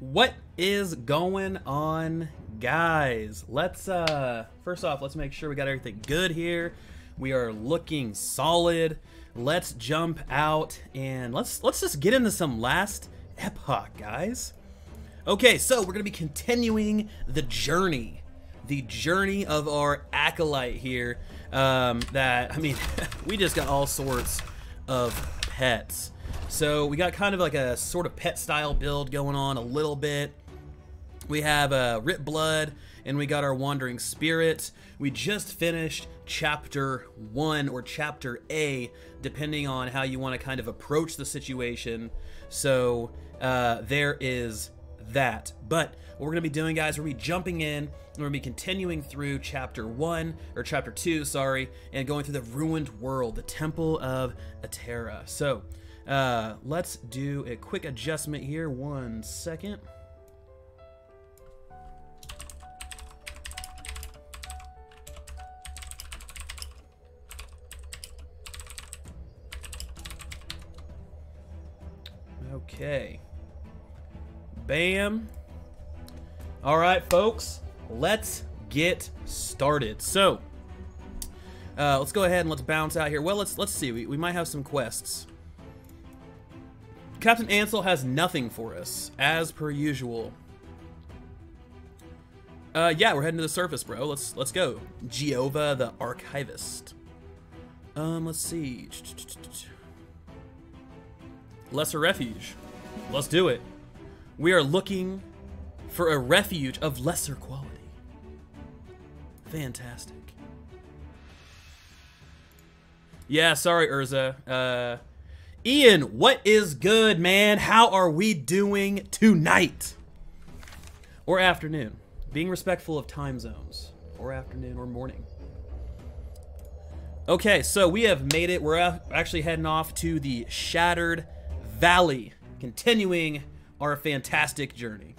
What is going on, guys? Let's first off, let's make sure we got everything good here. We are looking solid. Let's jump out and let's just get into some Last Epoch, guys. Okay, so we're gonna be continuing the journey of our acolyte here. That, I mean, we just got all sorts of pets. So we got kind of like a sort of pet style build going on a little bit. We have Rip Blood and we got our Wandering Spirit. We just finished chapter 1 or chapter A, depending on how you want to kind of approach the situation. So there is that. But what we're going to be doing, guys, we're going to be jumping in and we're going to be continuing through chapter 1 or chapter 2, sorry, and going through the ruined world, the Temple of Atera. So let's do a quick adjustment here. 1 second. Okay. Bam. All right, folks, let's get started. So let's go ahead and let's bounce out here. Well, let's see. We might have some quests. Captain Ansel has nothing for us, as per usual. Yeah, we're heading to the surface, bro. Let's go. Jehovah the Archivist. Let's see. Lesser Refuge. Let's do it. We are looking for a refuge of lesser quality. Fantastic. Yeah, sorry, Urza. Ian, what is good, man? How are we doing tonight? Or afternoon. Being respectful of time zones. Or afternoon or morning. Okay, so we have made it. We're actually heading off to the Shattered Valley. Continuing our fantastic journey.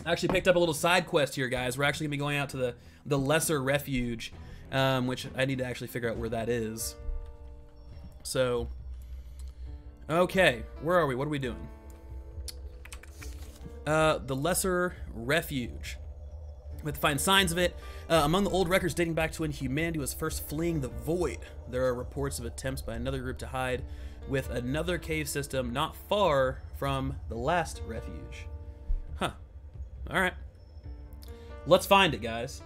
I actually picked up a little side quest here, guys. We're actually going to be going out to the Lesser Refuge, which I need to actually figure out where that is. So, okay, where are we? What are we doing? The Lesser Refuge. We have to find signs of it. Among the old records dating back to when humanity was first fleeing the void, there are reports of attempts by another group to hide with another cave system not far from the last refuge. Huh. Alright. Let's find it, guys.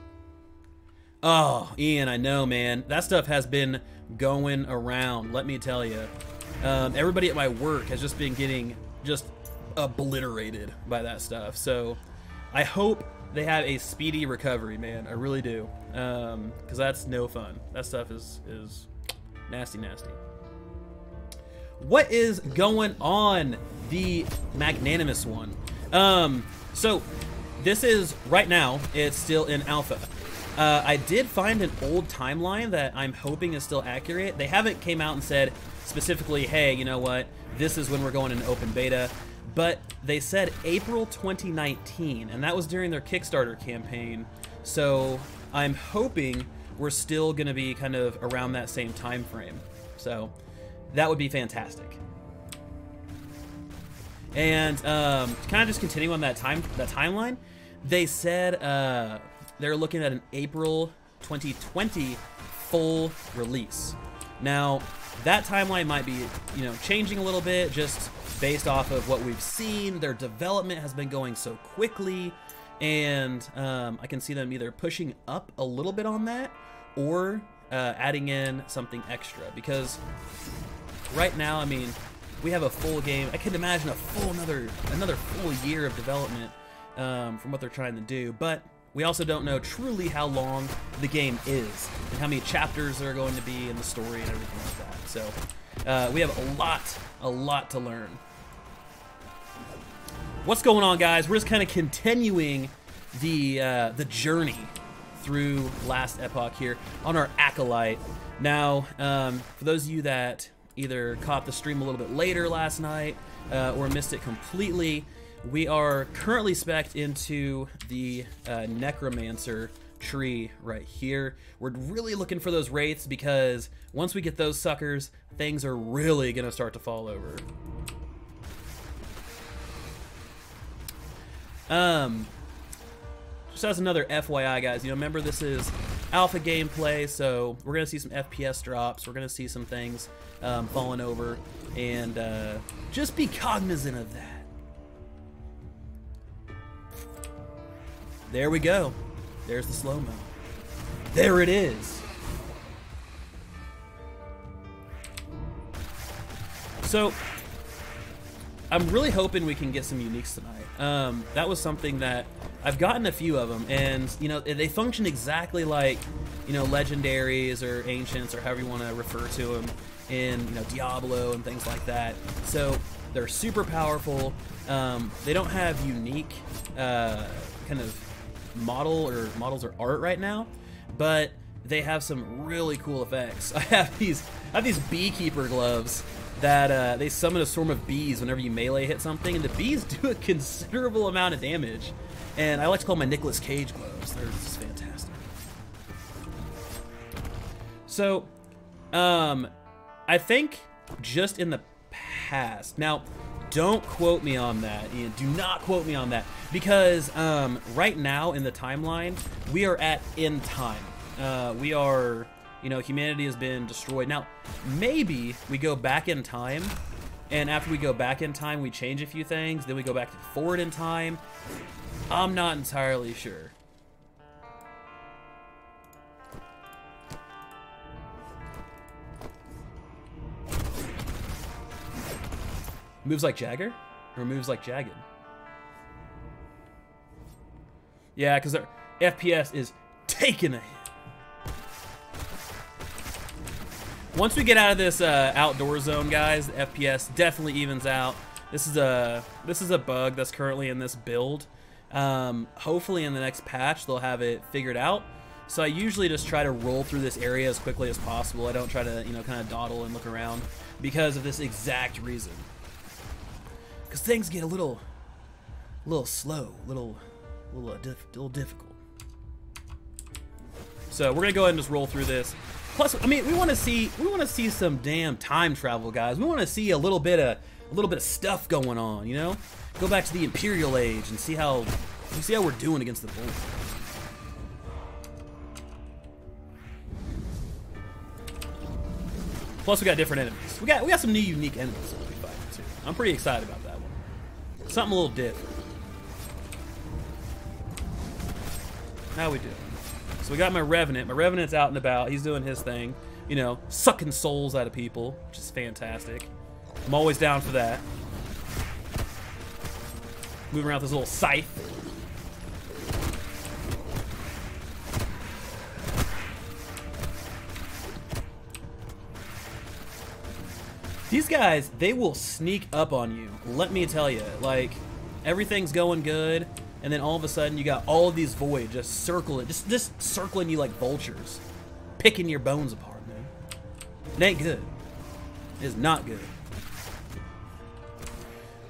Oh, Ian, I know, man. That stuff has been going around, let me tell you. Everybody at my work has just been getting just obliterated by that stuff. So I hope they have a speedy recovery, man. I really do. Because that's no fun. That stuff is nasty, nasty. What is going on, the Magnanimous One? So this is, right now, it's still in alpha. I did find an old timeline that I'm hoping is still accurate. They haven't came out and said specifically, hey, you know what, this is when we're going into open beta. But they said April 2019, and that was during their Kickstarter campaign. So I'm hoping we're still going to be kind of around that same time frame. So that would be fantastic. And kind of just continue on that timeline, they said they're looking at an April 2020 full release. Now, that timeline might be, you know, changing a little bit just based off of what we've seen. Their development has been going so quickly, and I can see them either pushing up a little bit on that or adding in something extra, because right now, I mean, we have a full game. I can imagine a full another full year of development from what they're trying to do, but we also don't know truly how long the game is and how many chapters there are going to be in the story and everything like that. So we have a lot to learn. What's going on, guys? We're just kind of continuing the journey through Last Epoch here on our acolyte. Now, for those of you that either caught the stream a little bit later last night or missed it completely, we are currently spec'd into the Necromancer tree right here. We're really looking for those wraiths, because once we get those suckers, things are really gonna start to fall over. Just as another FYI, guys, you know, remember this is alpha gameplay, so we're gonna see some FPS drops. We're gonna see some things falling over, and just be cognizant of that. There we go. There's the slow-mo. There it is. So, I'm really hoping we can get some uniques tonight. That was something that I've gotten a few of them, and you know they function exactly like, you know, legendaries or ancients or however you want to refer to them in, you know, Diablo and things like that. So they're super powerful. They don't have unique kind of models or art right now, but they have some really cool effects. I have these beekeeper gloves that they summon a swarm of bees whenever you melee hit something, and the bees do a considerable amount of damage. And I like to call them my Nicolas Cage gloves. They're just fantastic. So, I think just in the past. Now, don't quote me on that, Ian. Do not quote me on that, because right now in the timeline, we are at end time. We are, you know, humanity has been destroyed. Now, maybe we go back in time, and after we go back in time, we change a few things, then we go back forward in time. I'm not entirely sure. Moves like Jagger? Or moves like Jagged? Yeah, because their FPS is taking a hit. Once we get out of this outdoor zone, guys, the FPS definitely evens out. This is a bug that's currently in this build. Hopefully in the next patch they'll have it figured out. So I usually just try to roll through this area as quickly as possible. I don't try to, you know, kind of dawdle and look around because of this exact reason. Because things get a little slow, a little difficult. So we're gonna go ahead and just roll through this. Plus, I mean, we want to see some damn time travel, guys. We want to see a little bit of stuff going on, you know? Go back to the Imperial Age and see how we're doing against the Bull. Plus, we got different enemies. We got some new unique enemies that we'll be fighting too. I'm pretty excited about that one. Something a little different. How we doing? So we got my Revenant. My Revenant's out and about. He's doing his thing. You know, sucking souls out of people, which is fantastic. I'm always down for that. Moving around with this little scythe. These guys, they will sneak up on you. Let me tell you, like, everything's going good, and then all of a sudden you got all of these void just circling, just circling you like vultures, picking your bones apart, man. It ain't good. It is not good.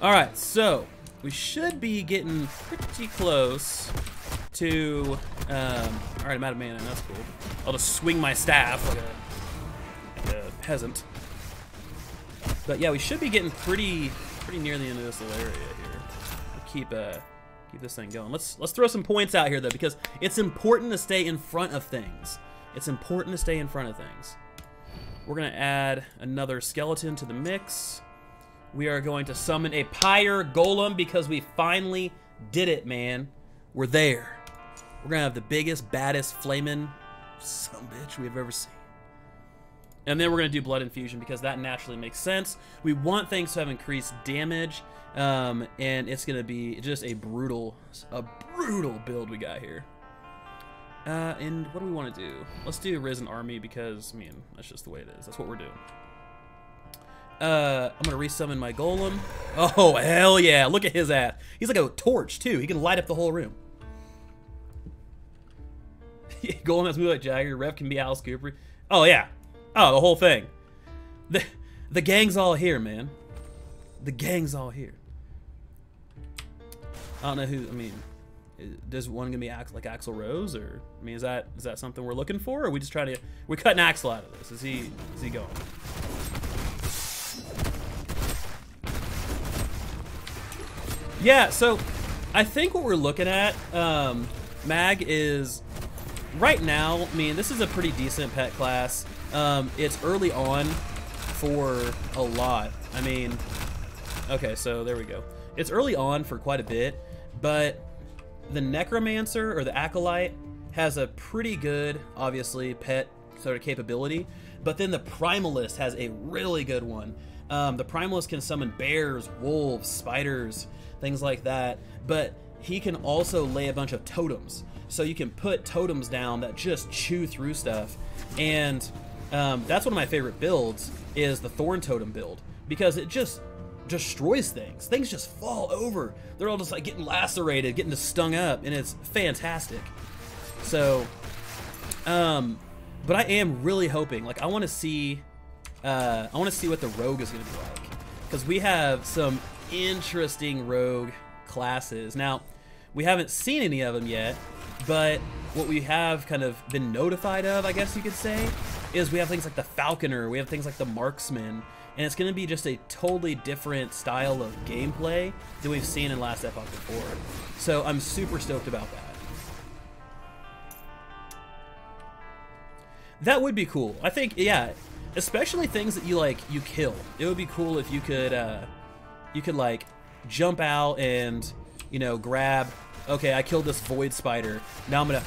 All right, so we should be getting pretty close to. All right, I'm out of mana. That's cool. I'll just swing my staff like a peasant. But yeah, we should be getting pretty near the end of this little area here. We'll keep this thing going. Let's throw some points out here though, because it's important to stay in front of things. It's important to stay in front of things. We're gonna add another skeleton to the mix. We are going to summon a Pyre Golem because we finally did it, man. We're there. We're gonna have the biggest, baddest flaming sumbitch we've ever seen. And then we're gonna do Blood Infusion because that naturally makes sense. We want things to have increased damage, and it's gonna be just a brutal build we got here. And what do we want to do? Let's do Risen Army because, I mean, that's just the way it is. That's what we're doing. I'm gonna resummon my Golem. Oh, hell yeah, look at his ass. He's like a torch too. He can light up the whole room. Golem has moved like Jagger. Rev can be Alice Cooper. Oh yeah. Oh, the whole thing. The gang's all here, man. The gang's all here. I don't know who, I mean, does one gonna be like Axl Rose, or I mean, is that something we're looking for, or are we just trying to, we're cutting Axl out of this? Is he going? Yeah, so I think what we're looking at, Mag, is right now, I mean, this is a pretty decent pet class. It's early on for a lot. I mean, okay, so there we go. It's early on for quite a bit, but the Necromancer or the Acolyte has a pretty good, obviously, pet sort of capability, but then the Primalist has a really good one. The Primalist can summon bears, wolves, spiders, things like that, but he can also lay a bunch of totems. So you can put totems down that just chew through stuff, and that's one of my favorite builds is the Thorn Totem build, because it just destroys things. Things just fall over. They're all just like getting lacerated, getting stung up, and it's fantastic. So, but I am really hoping, like, I want to see what the rogue is going to be like, because we have some interesting rogue classes. Now, we haven't seen any of them yet, but what we have kind of been notified of, I guess you could say, is we have things like the Falconer, we have things like the Marksman, and it's going to be just a totally different style of gameplay than we've seen in Last Epoch before. So I'm super stoked about that. That would be cool. I think, yeah, especially things that you kill. It would be cool if you could like jump out and, you know, grab, okay, I killed this void spider. Now I'm gonna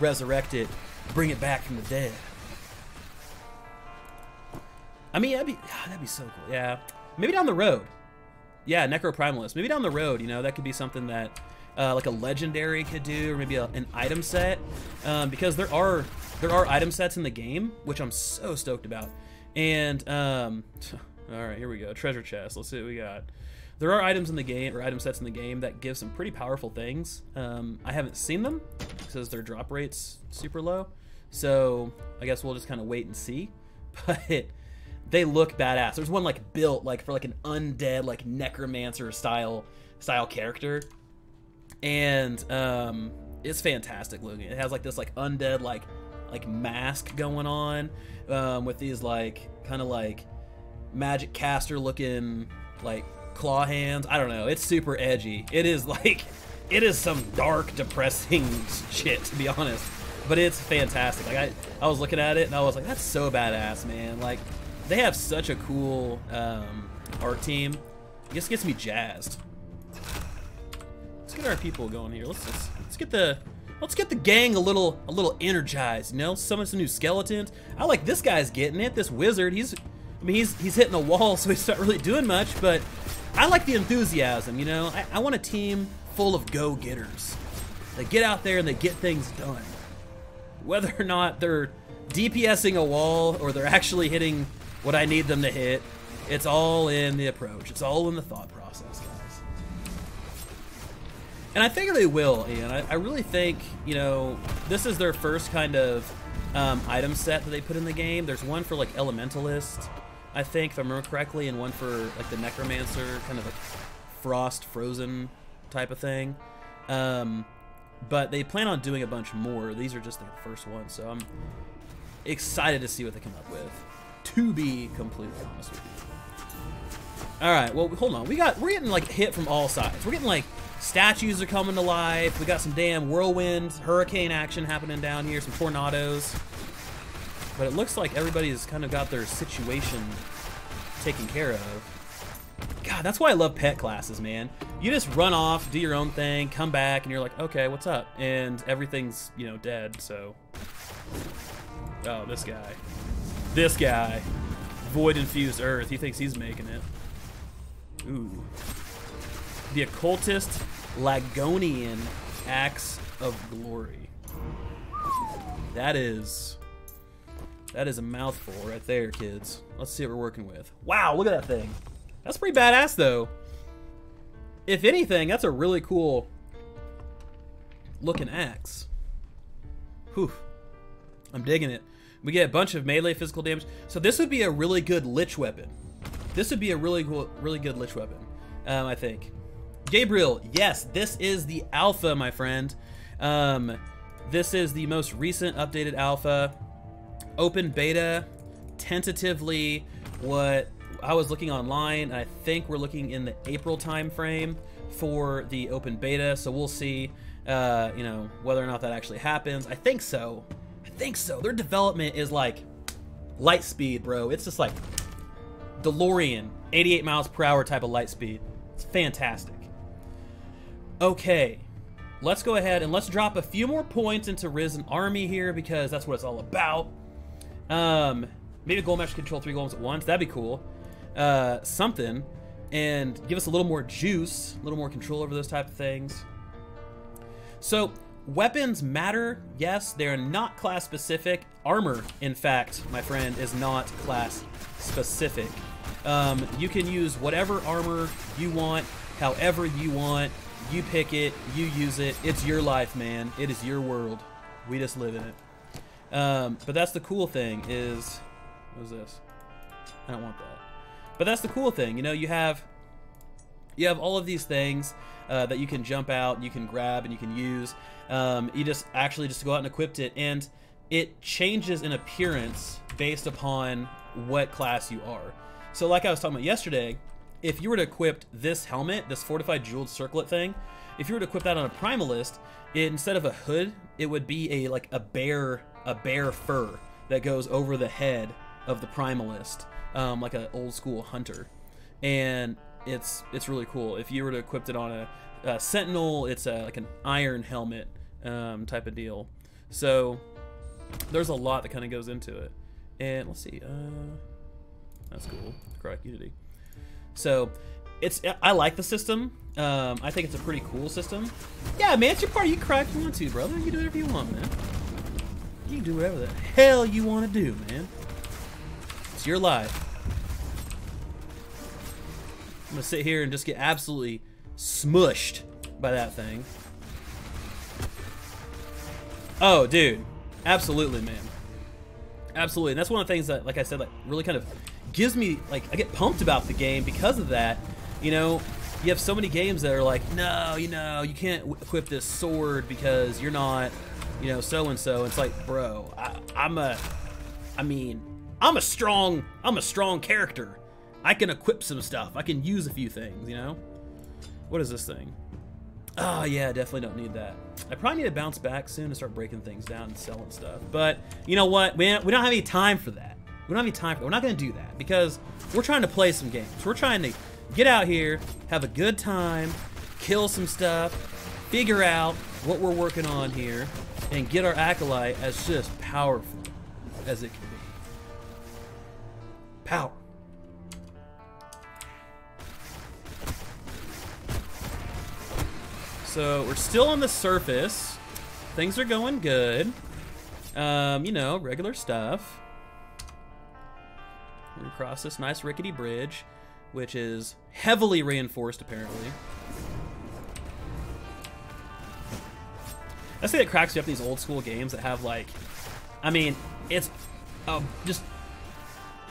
resurrect it, bring it back from the dead. I mean, that'd be so cool. Yeah, maybe down the road. Yeah, Necroprimalist. Maybe down the road, you know, that could be something that like a legendary could do, or maybe an item set, because there are item sets in the game, which I'm so stoked about. And all right, here we go. Treasure chest. Let's see what we got. There are items in the game, or item sets in the game, that give some pretty powerful things. I haven't seen them because their drop rate's super low, so I guess we'll just kind of wait and see. But they look badass. There's one like built like for like an undead like necromancer style character, and it's fantastic looking. It has like this like undead like mask going on, with these like kind of like magic caster looking like claw hands. I don't know. It's super edgy. It is like, it is some dark, depressing shit, to be honest. But it's fantastic. Like I was looking at it and I was like, that's so badass, man. Like they have such a cool art team. It just gets me jazzed. Let's get our people going here. Let's get the gang a little energized. You know, summon some new skeletons. I like this guy's getting it. This wizard, he's hitting a wall, so he's not really doing much, but I like the enthusiasm, you know? I want a team full of go-getters. They get out there and they get things done. Whether or not they're DPSing a wall or they're actually hitting what I need them to hit, it's all in the approach. It's all in the thought process, guys. And I think they will, Ian. I really think, you know, this is their first kind of item set that they put in the game. There's one for, like, Elementalist, I think, if I remember correctly, and one for like the Necromancer, kind of like frost frozen type of thing. But they plan on doing a bunch more. These are just the first ones, so I'm excited to see what they come up with, to be completely honest with you. All right, well, hold on. We're getting like hit from all sides. We're getting like statues are coming to life. We got some damn whirlwinds, hurricane action happening down here, some tornadoes. But it looks like everybody's kind of got their situation taken care of. God, that's why I love pet classes, man. You just run off, do your own thing, come back, and you're like, okay, what's up? And everything's, you know, dead, so. Oh, this guy. This guy. Void-infused earth. He thinks he's making it. Ooh. The Occultist Lagonian Axe of Glory. That is a mouthful right there, kids. Let's see what we're working with. Wow, look at that thing. That's pretty badass, though. If anything, that's a really cool looking axe. Whew. I'm digging it. We get a bunch of melee physical damage. So this would be a really good lich weapon. This would be a really good lich weapon, I think. Gabriel, yes, this is the alpha, my friend. This is the most recent updated alpha. Open beta, tentatively, what I was looking online, I think we're looking in the April time frame for the open beta, so we'll see, you know, whether or not that actually happens. I think so. I think so. Their development is like light speed, bro. It's just like DeLorean, 88 miles per hour type of light speed. It's fantastic. Okay, let's go ahead and let's drop a few more points into Risen Army here, because that's what it's all about. Maybe a goal match control 3 golems at once. That'd be cool. Something. And give us a little more juice, a little more control over those type of things. So, weapons matter. Yes, they're not class specific. Armor, in fact, my friend, is not class specific. You can use whatever armor you want, however you want. You pick it, you use it. It's your life, man. It is your world. We just live in it. But that's the cool thing is, what is this? I don't want that. But that's the cool thing, you know, you have all of these things that you can jump out, you can grab, and you can use. You just go out and equip it, and it changes in appearance based upon what class you are. So like I was talking about yesterday, if you were to equip this helmet, this fortified jeweled circlet thing, if you were to equip that on a primalist, instead of a hood, it would be like a bear fur that goes over the head of the primalist. Like an old school hunter, and it's really cool. If you were to equip it on a sentinel, it's like an iron helmet type of deal. So there's a lot that kind of goes into it. And let's see, that's cool. Correct Unity. So I like the system. I think it's a pretty cool system. Yeah, man, it's your party. You crack you want to, brother. You can do whatever you want, man. You can do whatever the hell you want to do, man. It's your life. I'm gonna sit here and just get absolutely smushed by that thing. Oh, dude. Absolutely, man. Absolutely. And that's one of the things that, like I said, like really kind of gives me, like, I get pumped about the game because of that. You know, you have so many games that are like, no, you know, you can't equip this sword because you're not, you know, so-and-so. It's like, bro, I'm a strong character. I can equip some stuff. I can use a few things, you know? What is this thing? Oh, yeah, definitely don't need that. I probably need to bounce back soon and start breaking things down and selling stuff. But, you know what? We don't have any time for that. We don't have any time for that. We're not going to do that because we're trying to play some games. We're trying to get out here, have a good time, kill some stuff, figure out what we're working on here, and get our Acolyte as just powerful as it can be. Power. So we're still on the surface. Things are going good. You know, regular stuff. We're gonna cross this nice rickety bridge, which is heavily reinforced apparently. That's the thing that cracks me up in these old school games that have like, I mean, it's just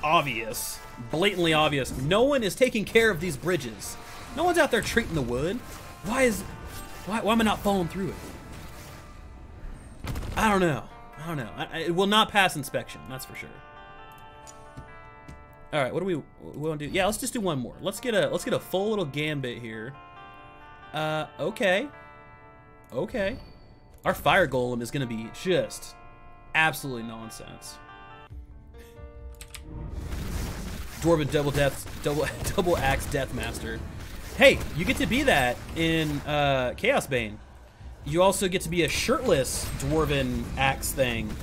obvious, blatantly obvious. No one is taking care of these bridges. No one's out there treating the wood. Why am I not falling through it? I don't know. It will not pass inspection, that's for sure. All right, what do we want to do? Yeah, let's just do one more. Let's get a full little gambit here. Okay. Our fire golem is gonna be just absolutely nonsense. Dwarven double axe death master. Hey, you get to be that in Chaos Bane. You also get to be a shirtless dwarven axe thing,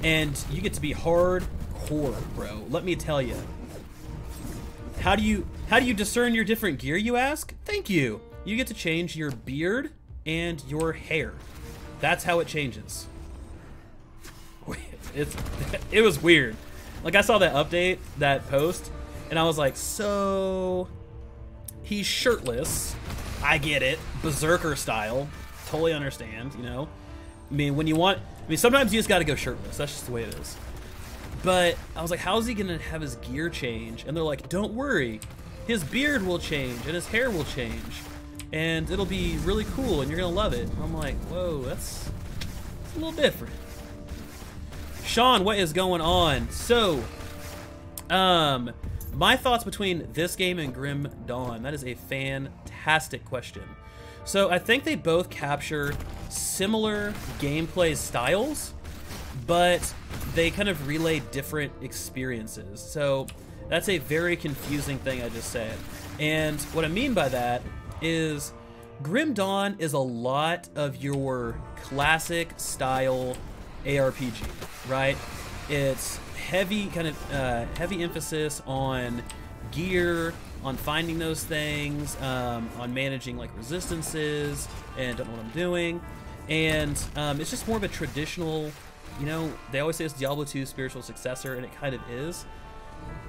and you get to be hardcore, bro. Let me tell you. How do you discern your different gear, you ask? Thank you. You get to change your beard and your hair. That's how it changes. It was weird. Like I saw that update, that post, and I was like, so he's shirtless. I get it. Berserker style. Totally understand, you know? I mean, sometimes you just gotta go shirtless. That's just the way it is. But I was like, how is he gonna have his gear change? And they're like, don't worry. His beard will change and his hair will change. And it'll be really cool and you're gonna love it. I'm like, whoa, that's a little different. Sean, what is going on? So, My thoughts between this game and Grim Dawn. That is a fantastic question. So I think they both capture similar gameplay styles, but they kind of relay different experiences. So that's a very confusing thing I just said. And what I mean by that is Grim Dawn is a lot of your classic style ARPG, right? It's heavy, kind of heavy emphasis on gear, on finding those things, on managing like resistances and don't know what I'm doing. And it's just more of a traditional, you know, they always say it's Diablo 2's spiritual successor, and it kind of is.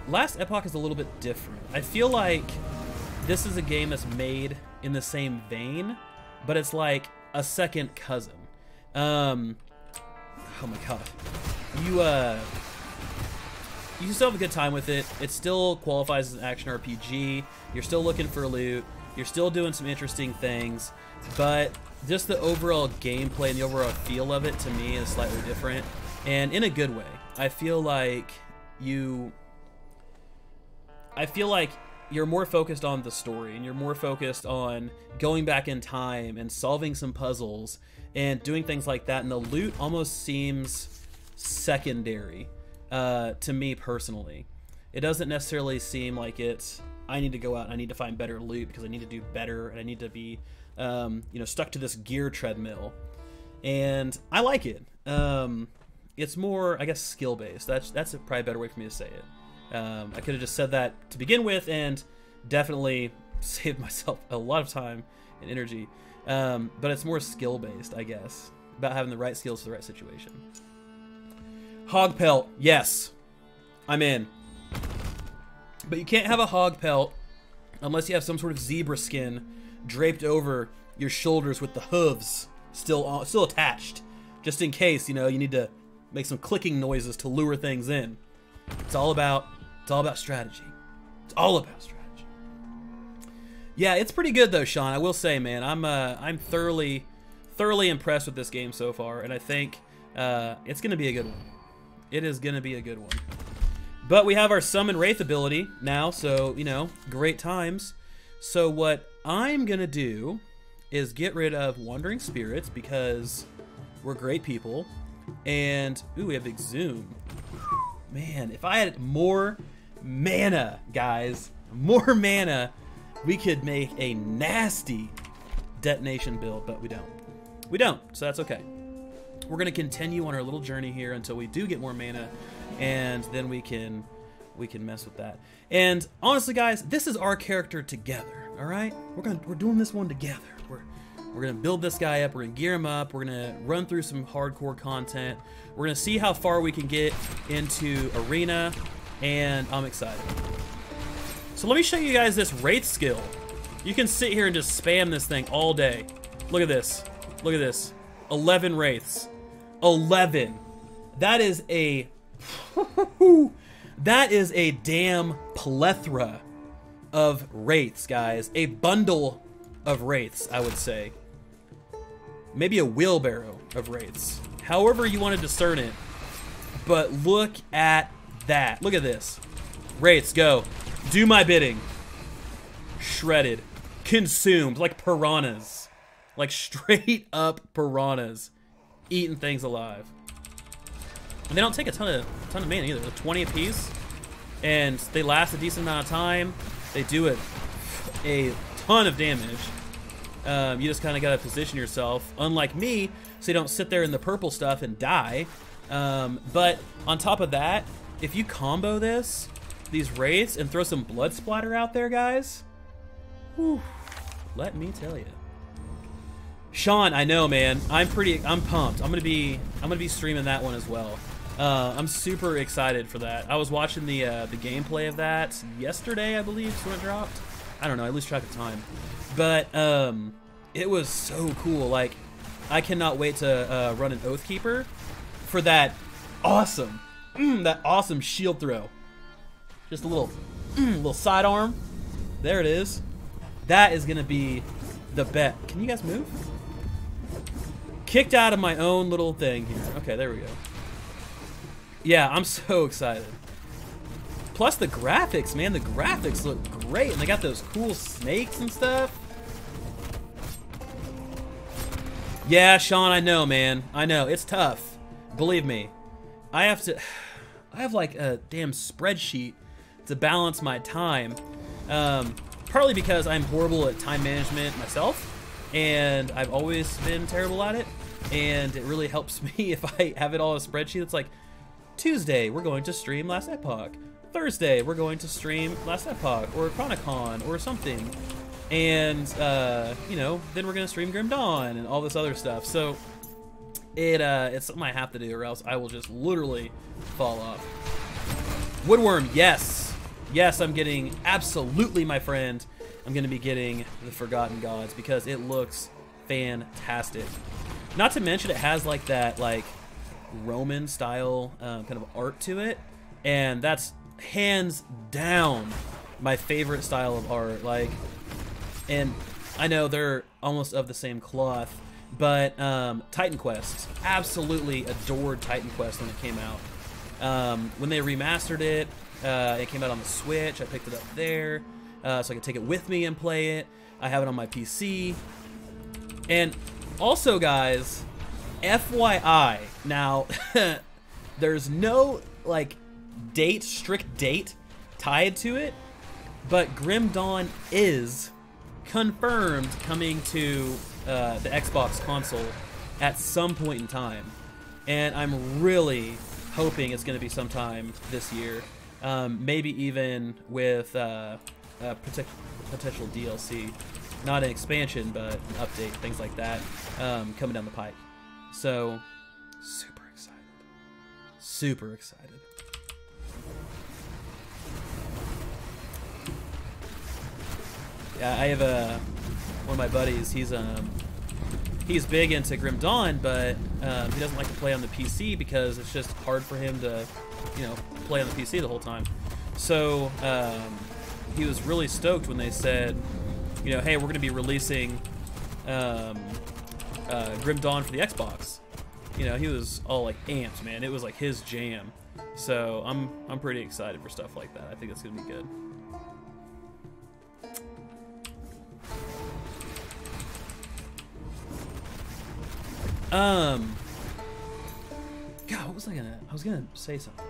Last Epoch is a little bit different. I feel like this is a game that's made in the same vein, but it's like a second cousin. Oh my god. You still have a good time with it. It still qualifies as an action RPG. You're still looking for loot. You're still doing some interesting things, but just the overall gameplay and the overall feel of it to me is slightly different, and in a good way. I feel like you're more focused on the story, and you're more focused on going back in time and solving some puzzles and doing things like that, and the loot almost seems secondary to me personally. It doesn't necessarily seem like it's, I need to go out and I need to find better loot because I need to do better and I need to be you know, stuck to this gear treadmill. And I like it. It's more, I guess, skill-based. That's probably a better way for me to say it. I could have just said that to begin with and definitely saved myself a lot of time and energy. But it's more skill-based, I guess, about having the right skills for the right situation. Hog pelt, yes, I'm in. But you can't have a hog pelt unless you have some sort of zebra skin draped over your shoulders with the hooves still attached, just in case, you know, you need to make some clicking noises to lure things in. It's all about strategy. It's all about strategy. Yeah, it's pretty good though, Sean. I will say, man, I'm thoroughly impressed with this game so far, and I think it's gonna be a good one. It is gonna be a good one. But we have our summon wraith ability now, so you know, great times. So what I'm gonna do is get rid of wandering spirits because we're great people, and ooh, we have exhume. Man, if I had more mana, guys, more mana, we could make a nasty detonation build, but we don't. We don't, so that's okay. We're gonna continue on our little journey here until we do get more mana, and then we can mess with that. And honestly, guys, this is our character together. All right, we're doing this one together. We're gonna build this guy up. We're gonna gear him up. We're gonna run through some hardcore content. We're gonna see how far we can get into arena, and I'm excited. So let me show you guys this wraith skill. You can sit here and just spam this thing all day. Look at this. Look at this. 11 wraiths. 11. That is a that is a damn plethora of wraiths, guys. A bundle of wraiths, I would say. Maybe a wheelbarrow of wraiths. However you want to discern it. But look at that. Look at this. Wraiths, go. Do my bidding. Shredded. Consumed. Like piranhas. Like straight up piranhas. Eating things alive. And they don't take a ton of mana either. They're 20 apiece. And they last a decent amount of time. They do a ton of damage. You just kind of got to position yourself, unlike me, so you don't sit there in the purple stuff and die. But on top of that, if you combo these wraiths, and throw some blood splatter out there, guys, whew, let me tell you. Sean, I know, man. I'm pumped. I'm gonna be streaming that one as well. I'm super excited for that. I was watching the gameplay of that yesterday, I believe, is when it dropped. I don't know. I lose track of time. But it was so cool. Like, I cannot wait to run an Oathkeeper for that awesome shield throw. Just a little sidearm. There it is. That is gonna be the bet. Can you guys move? Kicked out of my own little thing here. Okay, there we go. Yeah, I'm so excited. Plus the graphics, man. The graphics look great. And they got those cool snakes and stuff. Yeah, Sean, I know, man. I know. It's tough. Believe me. I have like a damn spreadsheet to balance my time. Partly because I'm horrible at time management myself. And I've always been terrible at it. And it really helps me if I have it all in a spreadsheet. It's like, Tuesday, we're going to stream Last Epoch. Thursday, we're going to stream Last Epoch or Chronicon or something. And, you know, then we're going to stream Grim Dawn and all this other stuff. So, it's something I have to do or else I will just literally fall off. Woodworm, yes. Yes, I'm getting, absolutely, my friend. I'm going to be getting the Forgotten Gods because it looks fantastic. Not to mention it has like that, like, Roman style kind of art to it, and that's hands down my favorite style of art. Like, and I know they're almost of the same cloth, but Titan Quest, absolutely adored Titan Quest when it came out. When they remastered it, it came out on the Switch. I picked it up there so I could take it with me and play it. I have it on my PC. And also, guys, FYI, now, there's no, like, strict date tied to it, but Grim Dawn is confirmed coming to the Xbox console at some point in time. And I'm really hoping it's going to be sometime this year. Maybe even with potential DLC. Not an expansion, but an update, things like that, coming down the pike. So, super excited. Super excited. Yeah, I have one of my buddies. He's big into Grim Dawn, but he doesn't like to play on the PC because it's just hard for him to, you know, play on the PC the whole time. So he was really stoked when they said, you know, hey, we're going to be releasing Grim Dawn for the Xbox. You know, he was all like amped, man. It was like his jam. So I'm pretty excited for stuff like that. I think it's going to be good. God, what was I was gonna say something.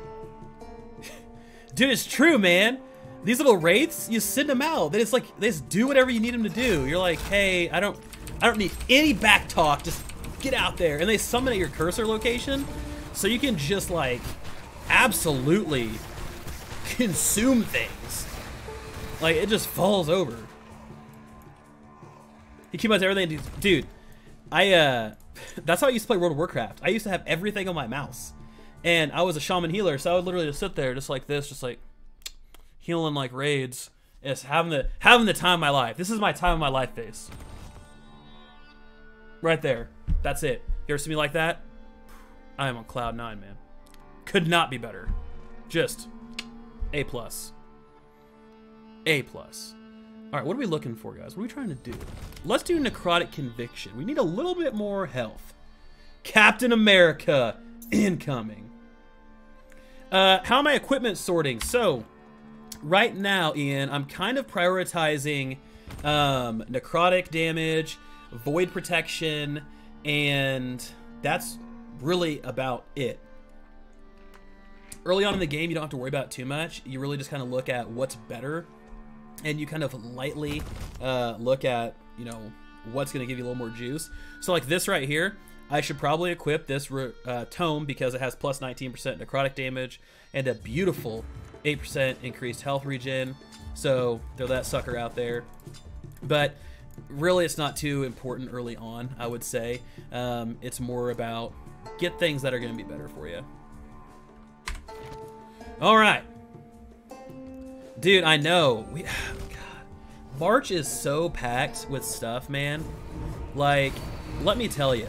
Dude, it's true, man. These little wraiths, you send them out. They just do whatever you need them to do. You're like, hey, I don't need any back talk. Just get out there. And they summon at your cursor location, so you can just like absolutely consume things. Like it just falls over. He came out to everything, dude. That's how I used to play World of Warcraft. I used to have everything on my mouse. And I was a shaman healer, so I would literally just sit there just like this, just like healing like raids. Just having the time of my life. This is my time of my life face. Right there. That's it. You ever see me like that? I am on cloud 9, man. Could not be better. Just A+. A+. Alright, what are we looking for, guys? What are we trying to do? Let's do Necrotic Conviction. We need a little bit more health. Captain America incoming. How am I equipment sorting? So, right now, Ian, I'm kind of prioritizing necrotic damage, void protection, and that's really about it. Early on in the game, you don't have to worry about it too much. You really just kind of look at what's better, and you kind of lightly look at, you know, what's going to give you a little more juice. So like this right here, I should probably equip this tome because it has plus 19% necrotic damage and a beautiful 8% increased health regen. So throw that sucker out there. But really it's not too important early on, I would say. It's more about get things that are going to be better for you. All right. Dude, I know. God. March is so packed with stuff, man. Like, let me tell you.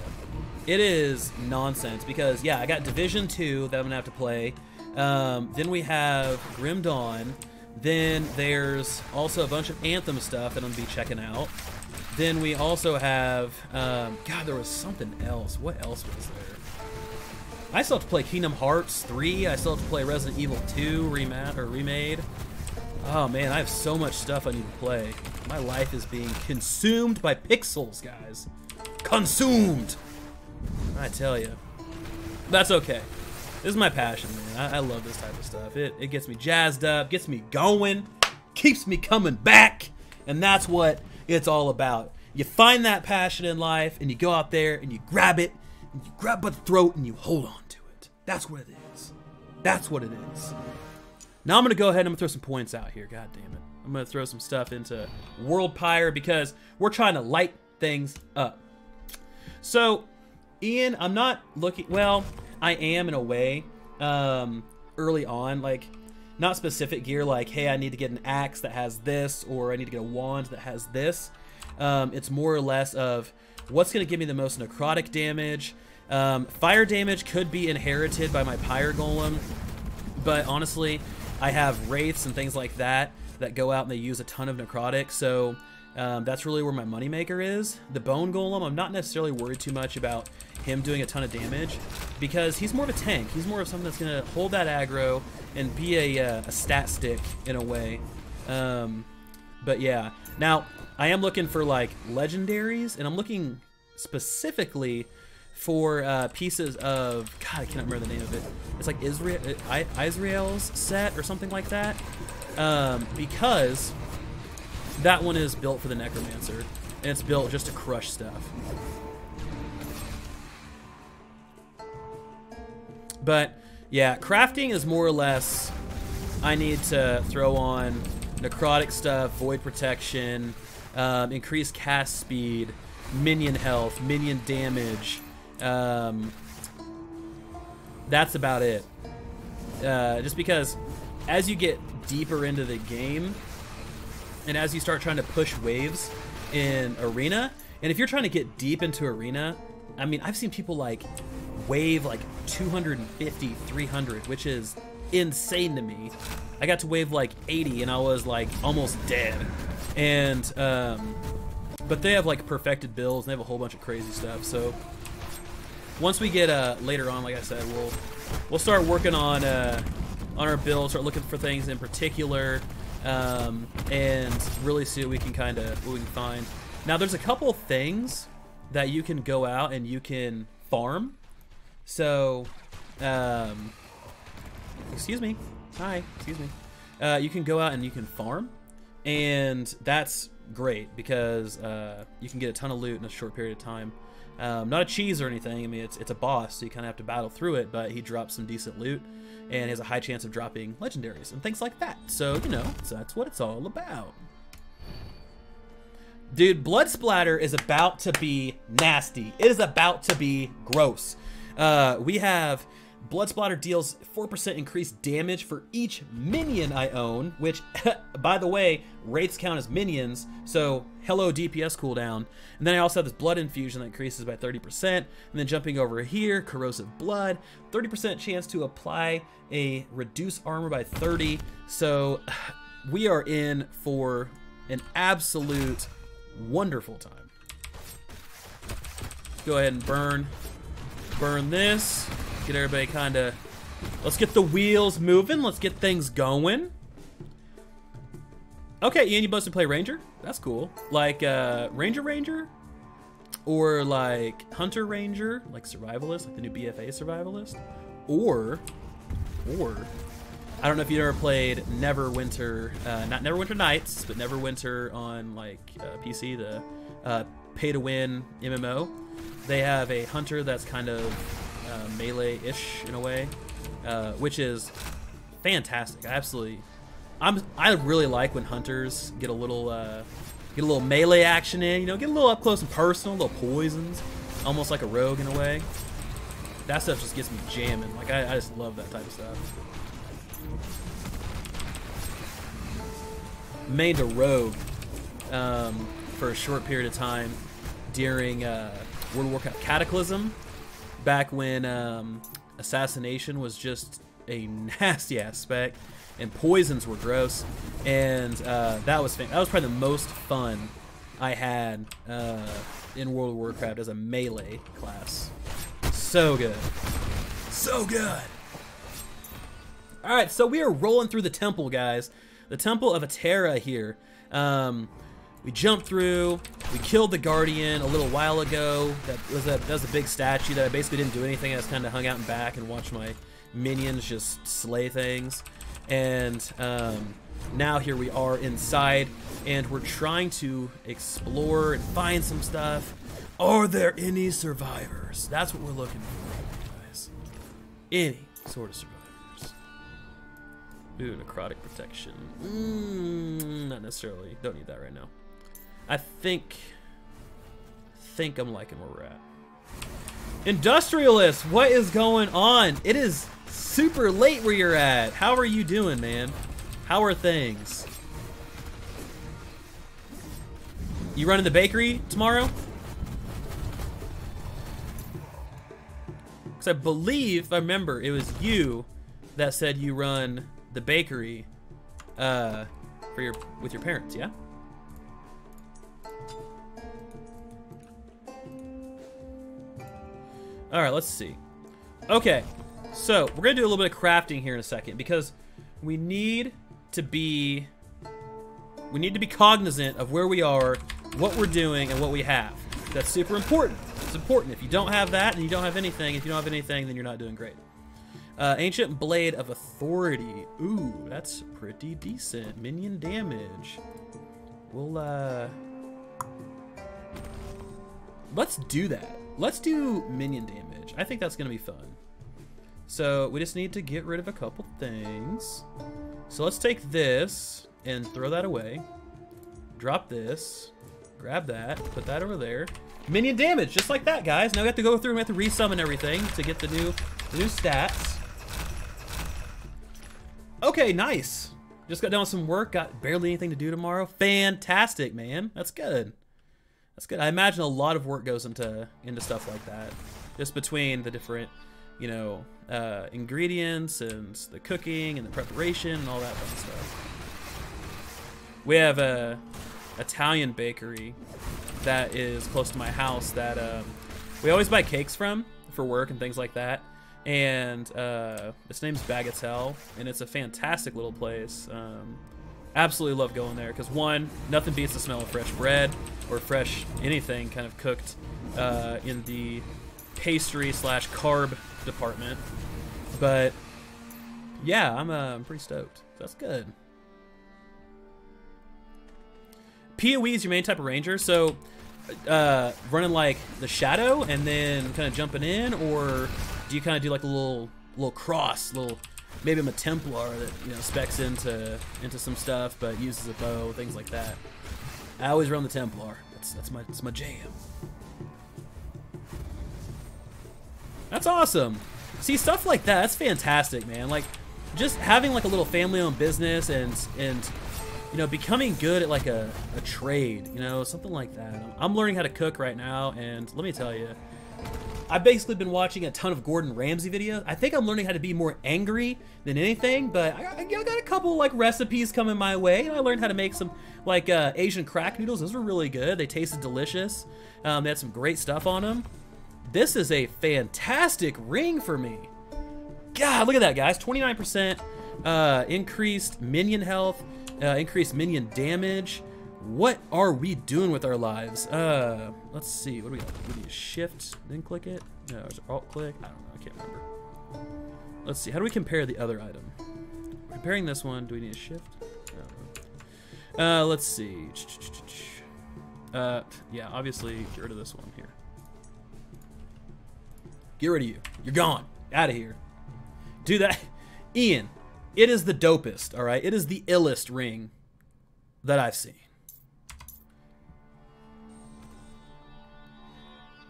It is nonsense because, yeah, I got Division 2 that I'm going to have to play. Then we have Grim Dawn. Then there's also a bunch of Anthem stuff that I'm going to be checking out. Then we also have... God, there was something else. What else was there? I still have to play Kingdom Hearts 3. I still have to play Resident Evil 2 remade. Oh man, I have so much stuff I need to play. My life is being consumed by pixels, guys. Consumed! I tell you. That's okay. This is my passion, man. I love this type of stuff. It gets me jazzed up, gets me going, keeps me coming back, and that's what it's all about. You find that passion in life, and you go out there, and you grab it, and you grab by the throat, and you hold on to it. That's what it is. That's what it is. Now I'm going to go ahead and I'm going to throw some points out here. God damn it. I'm going to throw some stuff into World Pyre because we're trying to light things up. So, Ian, I'm not looking... Well, I am in a way early on. Like, not specific gear like, hey, I need to get an axe that has this, or I need to get a wand that has this. It's more or less of what's going to give me the most necrotic damage. Fire damage could be inherited by my Pyre Golem, but honestly, I have wraiths and things like that that go out and they use a ton of necrotic, so that's really where my moneymaker is. The Bone Golem, I'm not necessarily worried too much about him doing a ton of damage because he's more of a tank. He's more of something that's going to hold that aggro and be a stat stick in a way. But yeah, now I am looking for like legendaries, and I'm looking specifically for pieces of, God, I cannot remember the name of it. It's like Israel's set or something like that, because that one is built for the Necromancer, and it's built just to crush stuff. But yeah, crafting is more or less, I need to throw on necrotic stuff, void protection, increased cast speed, minion health, minion damage. That's about it. Just because as you get deeper into the game and as you start trying to push waves in arena, and if you're trying to get deep into arena, I mean, I've seen people like wave like 250, 300, which is insane to me. I got to wave like 80 and I was like almost dead. And but they have like perfected builds and they have a whole bunch of crazy stuff. So once we get later on, like I said, we'll start working on our build, start looking for things in particular, and really see what we can find. Now, there's a couple things that you can go out and you can farm. So, excuse me. Hi, excuse me. You can go out and you can farm, and that's great because you can get a ton of loot in a short period of time. Not a cheese or anything. I mean, it's a boss, so you kind of have to battle through it, but he drops some decent loot and has a high chance of dropping legendaries and things like that. So, you know, that's what it's all about. Dude, Blood Splatter is about to be nasty. It is about to be gross. We have Blood Splatter deals 4% increased damage for each minion I own, which, by the way, wraiths count as minions, so hello DPS cooldown. And then I also have this Blood Infusion that increases by 30%, and then jumping over here, Corrosive Blood, 30% chance to apply a reduced armor by 30, so we are in for an absolute wonderful time. Go ahead and burn this. Get everybody kind of, let's get the wheels moving. Let's get things going. Okay, Ian, you mostly play Ranger? That's cool. Like Ranger? Or like Hunter Ranger, like Survivalist, like the new BFA Survivalist? Or, I don't know if you ever played Neverwinter, not Neverwinter Nights, but Neverwinter on like PC, the pay-to-win MMO. They have a Hunter that's kind of melee-ish in a way, which is fantastic. I really like when hunters get a little melee action in, you know, get a little up close and personal, little poisons, almost like a rogue in a way. That stuff just gets me jamming. Like I just love that type of stuff. Made a rogue for a short period of time during World of Warcraft Cataclysm, back when assassination was just a nasty aspect and poisons were gross, and that was probably the most fun I had in World of Warcraft as a melee class. So good, So good. All right, so we are rolling through the temple, guys. The Temple of Atera here. We jumped through. We killed the Guardian a little while ago. That was a big statue that I basically didn't do anything. I just kind of hung out in back and watched my minions just slay things. And now here we are inside, and we're trying to explore and find some stuff. Are there any survivors? That's what we're looking for, guys. Any sort of survivors. Ooh, necrotic protection. Not necessarily. Don't need that right now. I think I'm liking where we're at. Industrialist, what is going on? It is super late where you're at. How are you doing, man? How are things? You running the bakery tomorrow? Because I believe, if I remember, it was you that said you run the bakery with your parents, yeah? All right, let's see. Okay, so we're gonna do a little bit of crafting here in a second because we need to be cognizant of where we are, what we're doing, and what we have. That's super important. It's important. If you don't have that, then you don't have anything. If you don't have anything, then you're not doing great. Ancient Blade of Authority. Ooh, that's pretty decent. Minion damage. We'll, let's do that. Let's do minion damage. I think that's gonna be fun. So we just need to get rid of a couple things. So let's take this and throw that away. Drop this, grab that, put that over there. Minion damage, just like that, guys. Now we have to go through and we have to resummon everything to get the new stats. Okay, nice. Just got done with some work, got barely anything to do tomorrow. Fantastic, man. That's good. That's good. I imagine a lot of work goes into stuff like that. Just between the different, you know, ingredients and the cooking and the preparation and all that fun stuff. We have a Italian bakery that is close to my house that we always buy cakes from for work and things like that. And its name's Bagatelle, and it's a fantastic little place. Absolutely love going there because one, nothing beats the smell of fresh bread or fresh anything kind of cooked in the pastry / carb department. But yeah, I'm pretty stoked. That's good. PoE is your main type of ranger, so running like the shadow and then kind of jumping in, or do you kind of do like a little cross, maybe I'm a Templar that, you know, specs into some stuff but uses a bow, things like that. I always run the Templar. That's my jam. That's awesome. See, stuff like that, that's fantastic, man. Like just having like a little family-owned business and you know, becoming good at like a trade, you know, something like that. I'm learning how to cook right now, and let me tell you, I've basically been watching a ton of Gordon Ramsay videos. I think I'm learning how to be more angry than anything, but I got a couple like recipes coming my way, and I learned how to make some like Asian crack noodles. Those were really good. They tasted delicious. They had some great stuff on them. This is a fantastic ring for me. God, look at that, guys. 29% increased minion health, increased minion damage. What are we doing with our lives? Let's see. What do we got? We need shift, then click it. No, is it alt click? I don't know. I can't remember. Let's see. How do we compare the other item? Comparing this one, do we need a shift? I don't know. Let's see. Yeah, obviously, get rid of this one here. Get rid of you. You're gone. Out of here. Do that. Ian, it is the dopest, all right? It is the illest ring that I've seen.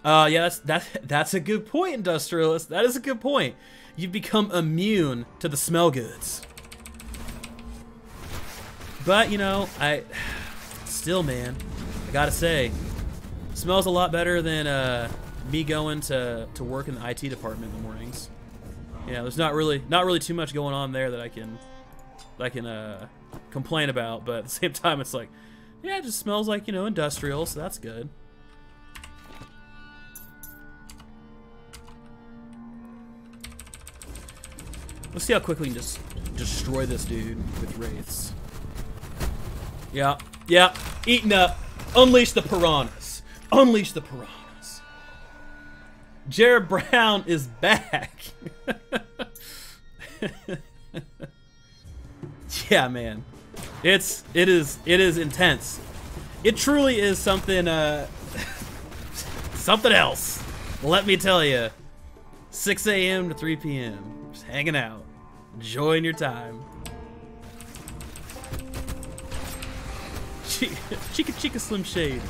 Yeah, that's a good point, Industrialist. That is a good point. You've become immune to the smell goods. But, you know, still, man, I gotta say, smells a lot better than me going to work in the IT department in the mornings. Yeah, there's not really too much going on there that I can complain about, but at the same time, it's like, yeah, it just smells like, you know, industrial, so that's good. Let's see how quickly we can just destroy this dude with wraiths. Yeah, yeah, eating up. Unleash the piranhas. Unleash the piranhas. Jared Brown is back. Yeah, man. It is intense. It truly is something something else. Let me tell you. 6 a.m. to 3 p.m. Just hanging out. Enjoying your time. Chica Slim Shade.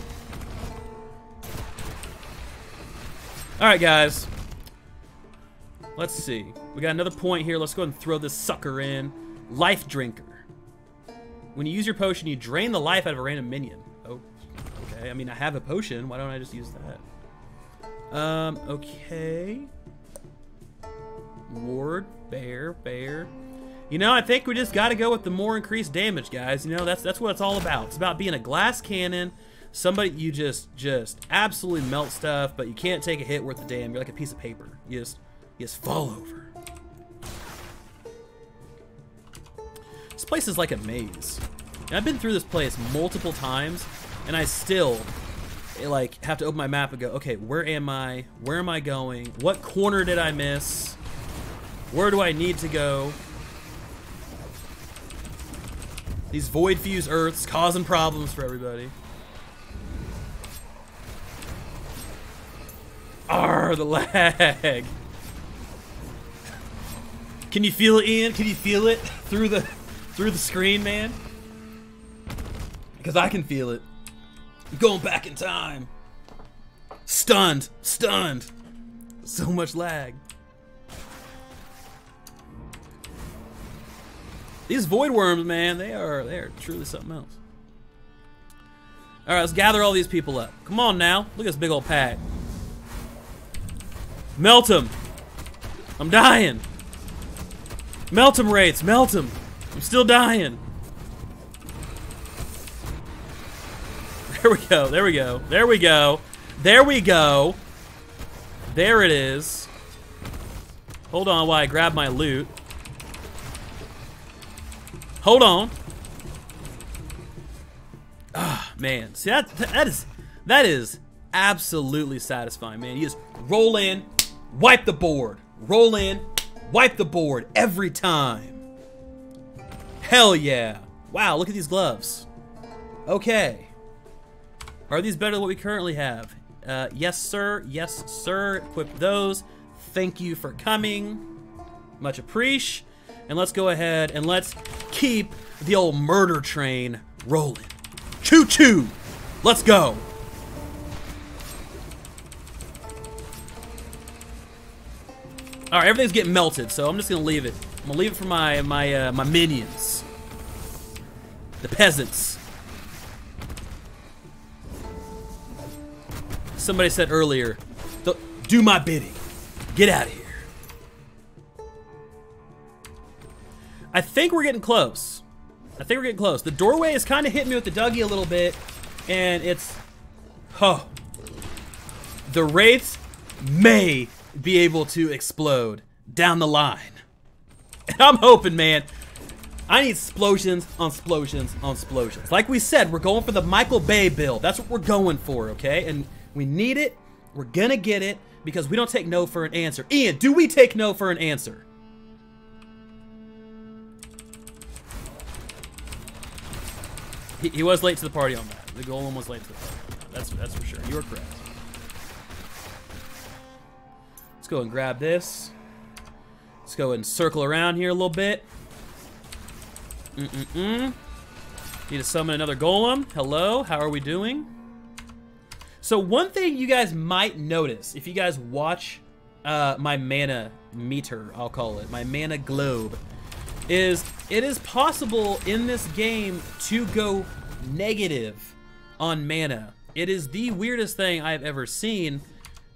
Alright, guys. Let's see. We got another point here. Let's go ahead and throw this sucker in. Life Drinker. When you use your potion, you drain the life out of a random minion. Oh, okay. I mean, I have a potion. Why don't I just use that? Okay. Ward, bear. You know, I think we just got to go with the more increased damage, guys. You know, that's what it's all about. It's about being a glass cannon. Somebody, you just absolutely melt stuff, but you can't take a hit worth of damn. You're like a piece of paper. You just fall over. This place is like a maze. And I've been through this place multiple times, and I still like have to open my map and go, okay, where am I? Where am I going? What corner did I miss? Where do I need to go? These void fuse earths causing problems for everybody. Arr, the lag. Can you feel it, Ian? Can you feel it through the screen, man? Because I can feel it. I'm going back in time. Stunned. So much lag. These void worms, man, they are truly something else. All right, let's gather all these people up. Come on now. Look at this big old pack. Melt them. I'm dying. Melt them, wraiths. Melt them. I'm still dying. There we go. There we go. There we go. There we go. There it is. Hold on while I grab my loot. Hold on. Ah, man. See, that is absolutely satisfying, man. You just roll in, wipe the board. Roll in, wipe the board every time. Hell yeah. Wow, look at these gloves. Okay. Are these better than what we currently have? Yes, sir. Yes, sir. Equip those. Thank you for coming. Much appreciate. And let's go ahead and let's keep the old murder train rolling. Choo-choo. Let's go. All right, everything's getting melted, so I'm just gonna leave it. I'm gonna leave it for my minions, the peasants. Somebody said earlier, do my bidding. Get out of here. I think we're getting close. The doorway is kind of hitting me with the Dougie a little bit, and it's, oh, the wraiths may be able to explode down the line. And I'm hoping, man, I need explosions on explosions on explosions. Like we said, we're going for the Michael Bay build. That's what we're going for, okay? And we need it. We're gonna get it because we don't take no for an answer. Ian, do we take no for an answer? He was late to the party on that. The golem was late to the party. That's for sure. You are correct. Let's go and grab this. Let's go and circle around here a little bit. Need to summon another golem. Hello, how are we doing? So one thing you guys might notice, if you guys watch my mana meter, I'll call it, my mana globe, is it is possible in this game to go negative on mana. It is the weirdest thing I've ever seen,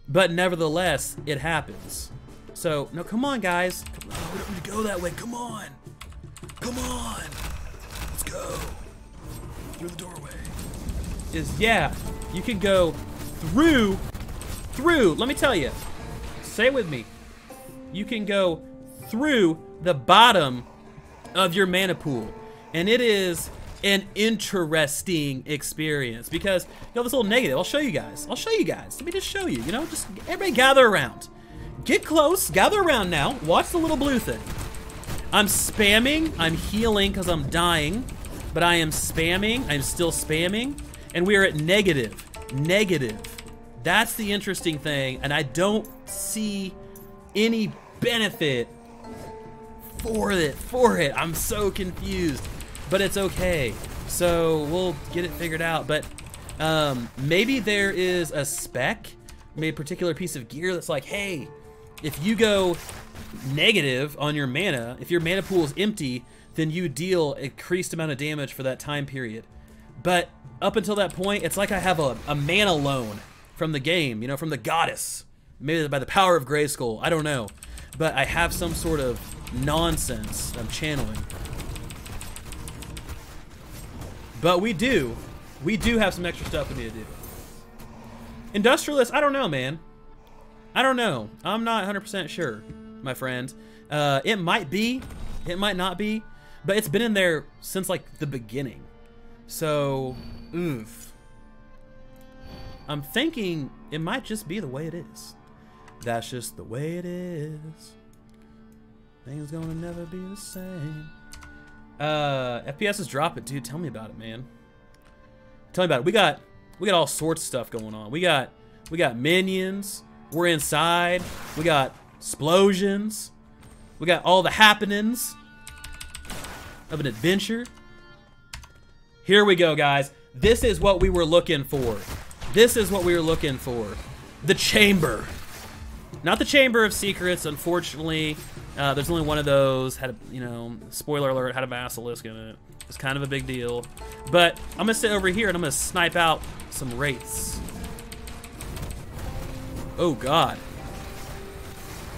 but nevertheless, it happens. So, no, come on, guys. Oh, we don't need to go that way. Come on. Come on. Let's go. Through the doorway. Yeah, you can go through, let me tell you. Say it with me. You can go through the bottom of your mana pool. And it is an interesting experience because, you know, this little negative, I'll show you guys. Let me just show you, you know, just everybody gather around. Get close, gather around now. Watch the little blue thing. I'm spamming, I'm healing because I'm dying, but I am spamming, I'm still spamming, and we are at negative. That's the interesting thing, and I don't see any benefit for it. I'm so confused, but it's okay. So we'll get it figured out, but maybe there is a spec, maybe a particular piece of gear that's like, hey, if you go negative on your mana, if your mana pool is empty, then you deal increased amount of damage for that time period. But up until that point, it's like I have a mana loan from the game, you know, from the goddess. Maybe by the power of Grayskull, I don't know. But I have some sort of nonsense I'm channeling. But we do have some extra stuff we need to do. Industrialist, I don't know, man. I don't know. I'm not 100% sure, my friend. It might be, it might not be, but it's been in there since like the beginning. So, oof. I'm thinking it might just be the way it is. That's just the way it is. Things gonna never be the same. FPS is dropping, dude. Tell me about it, man. Tell me about it. We got all sorts of stuff going on. We got minions. We're inside. We got explosions. We got all the happenings of an adventure. Here we go, guys. This is what we were looking for. This is what we were looking for. The chamber. Not the Chamber of Secrets, unfortunately. There's only one of those. Had a, you know, spoiler alert, had a basilisk in it. It's kind of a big deal. But I'm gonna sit over here and I'm gonna snipe out some wraiths. Oh God.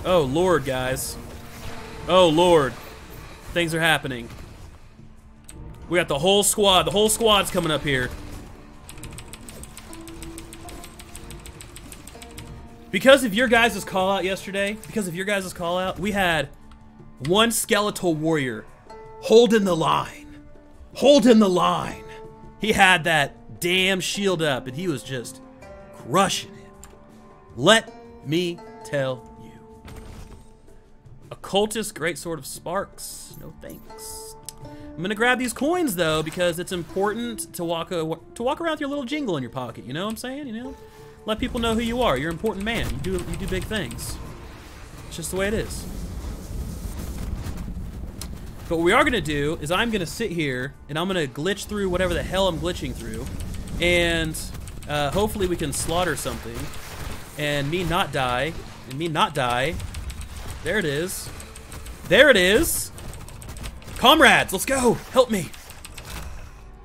Oh Lord, guys. Oh Lord. Things are happening. We got the whole squad. The whole squad's coming up here. Because of your guys' call out yesterday, we had one skeletal warrior holding the line. Holding the line. He had that damn shield up and he was just crushing it. Let me tell you. Occultist, great sword of sparks. No thanks. I'm gonna grab these coins though because it's important to walk around with your little jingle in your pocket. You know what I'm saying? You know, let people know who you are. You're an important man. You do big things. It's just the way it is. But what we are gonna do is I'm gonna sit here and I'm gonna glitch through whatever the hell I'm glitching through, and hopefully we can slaughter something. And me not die, There it is. There it is. Comrades, let's go. Help me.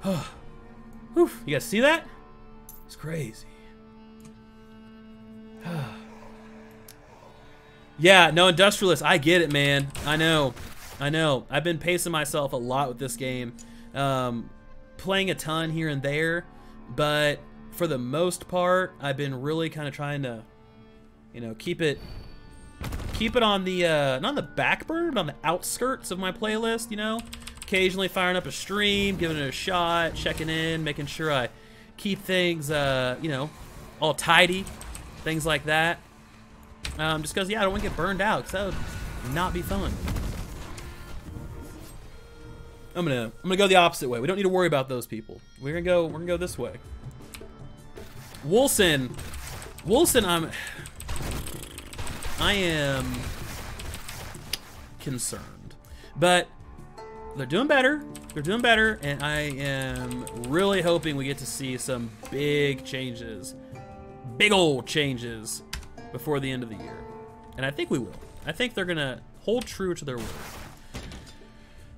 Whew. You guys see that? It's crazy. Yeah, no, Industrialist, I get it, man. I know. I've been pacing myself a lot with this game. Playing a ton here and there, but for the most part, I've been really kind of trying to, you know, keep it on the not on the back burner, but on the outskirts of my playlist. You know, occasionally firing up a stream, giving it a shot, checking in, making sure I keep things, you know, all tidy, things like that. Just because, yeah, I don't want to get burned out, because that would not be fun. I'm gonna go the opposite way. We don't need to worry about those people. We're gonna go this way. WOLCEN, I am concerned, but they're doing better. They're doing better, and I am really hoping we get to see some big changes, big old changes before the end of the year. And I think we will. I think they're gonna hold true to their word.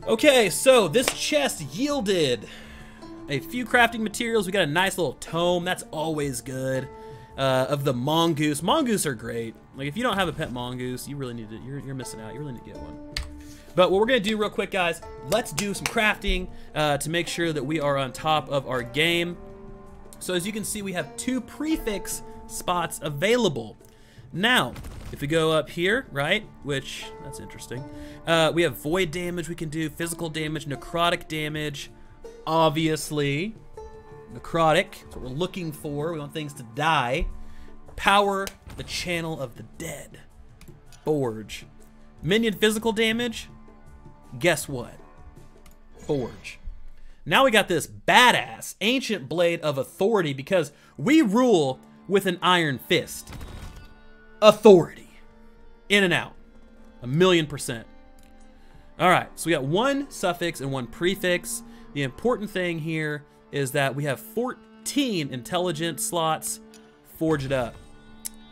Okay, so this chest yielded a few crafting materials. We got a nice little tome. That's always good. Of the mongoose. Mongoose are great. Like, if you don't have a pet mongoose, you really need to, you're missing out. You really need to get one. But what we're gonna do real quick, guys, let's do some crafting to make sure that we are on top of our game. So as you can see, we have 2 prefix spots available. Now, If we go up here, right, which, that's interesting. We have void damage we can do, physical damage, necrotic damage. Obviously, necrotic, that's what we're looking for. We want things to die. Power the channel of the dead. Forge. Minion physical damage. Guess what? Forge. Now we got this badass ancient blade of authority because we rule with an iron fist. Authority. In and out. 1,000,000%. All right, so we got one suffix and one prefix. The important thing here is that we have 14 intelligence slots. Forge it up.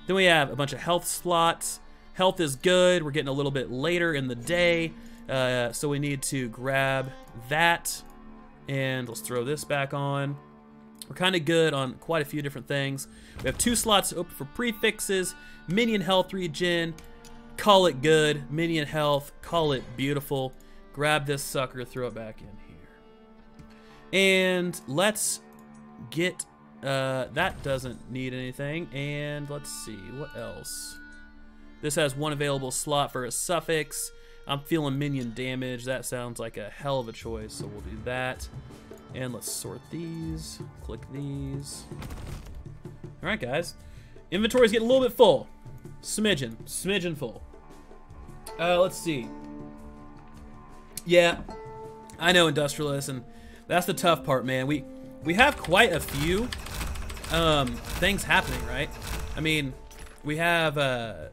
Then we have a bunch of health slots. Health is good. We're getting a little bit later in the day, so we need to grab that. And let's throw this back on. We're kind of good on quite a few different things. We have 2 slots open for prefixes. Minion health regen. Call it good. Minion health. Call it beautiful. Grab this sucker. Throw it back in here. And let's get... that doesn't need anything. And let's see. What else? This has 1 available slot for a suffix. I'm feeling minion damage. That sounds like a hell of a choice, so we'll do that. And let's sort these. Click these. All right, guys. Inventory's getting a little bit full. Smidgen full. Let's see. Yeah, I know, Industrialist, and that's the tough part, man. We have quite a few things happening, right? I mean, we have a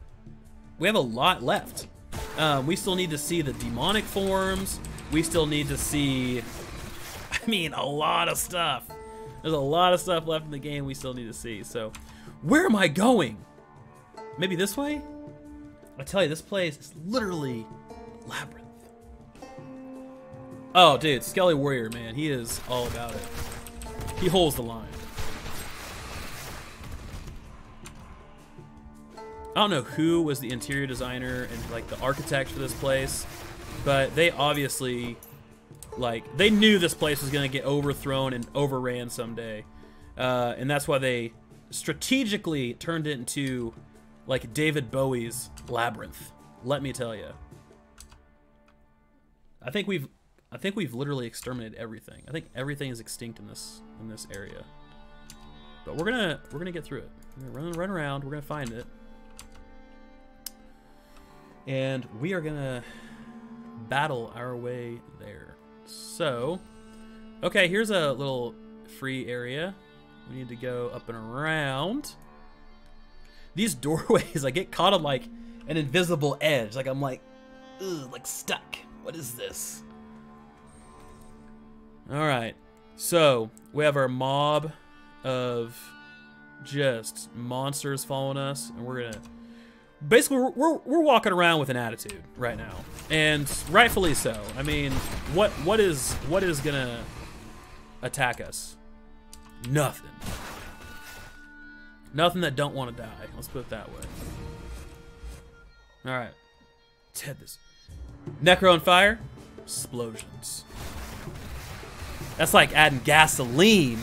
lot left. We still need to see the demonic forms. We still need to see, I mean, a lot of stuff. There's a lot of stuff left in the game we still need to see. So, where am I going? Maybe this way? I tell you, this place is literally labyrinth. Oh, dude, Skelly Warrior, man, he is all about it. He holds the line. I don't know who was the interior designer and like the architect for this place, but they obviously, like, they knew this place was gonna get overthrown and overran someday, and that's why they strategically turned it into like David Bowie's Labyrinth. Let me tell you. I think we've literally exterminated everything. I think everything is extinct in this area. But we're gonna get through it. We're gonna run around. We're gonna find it. And we are gonna battle our way there. So, okay, here's a little free area. We need to go up and around. These doorways, I get caught on like an invisible edge. Like I'm like, ugh, like stuck. What is this? All right, so we have our mob of just monsters following us, and we're gonna basically we're walking around with an attitude right now, and rightfully so. I mean, what is gonna attack us? Nothing. Nothing that don't want to die. Let's put it that way. All right, let's head this. Necro on fire, explosions. That's like adding gasoline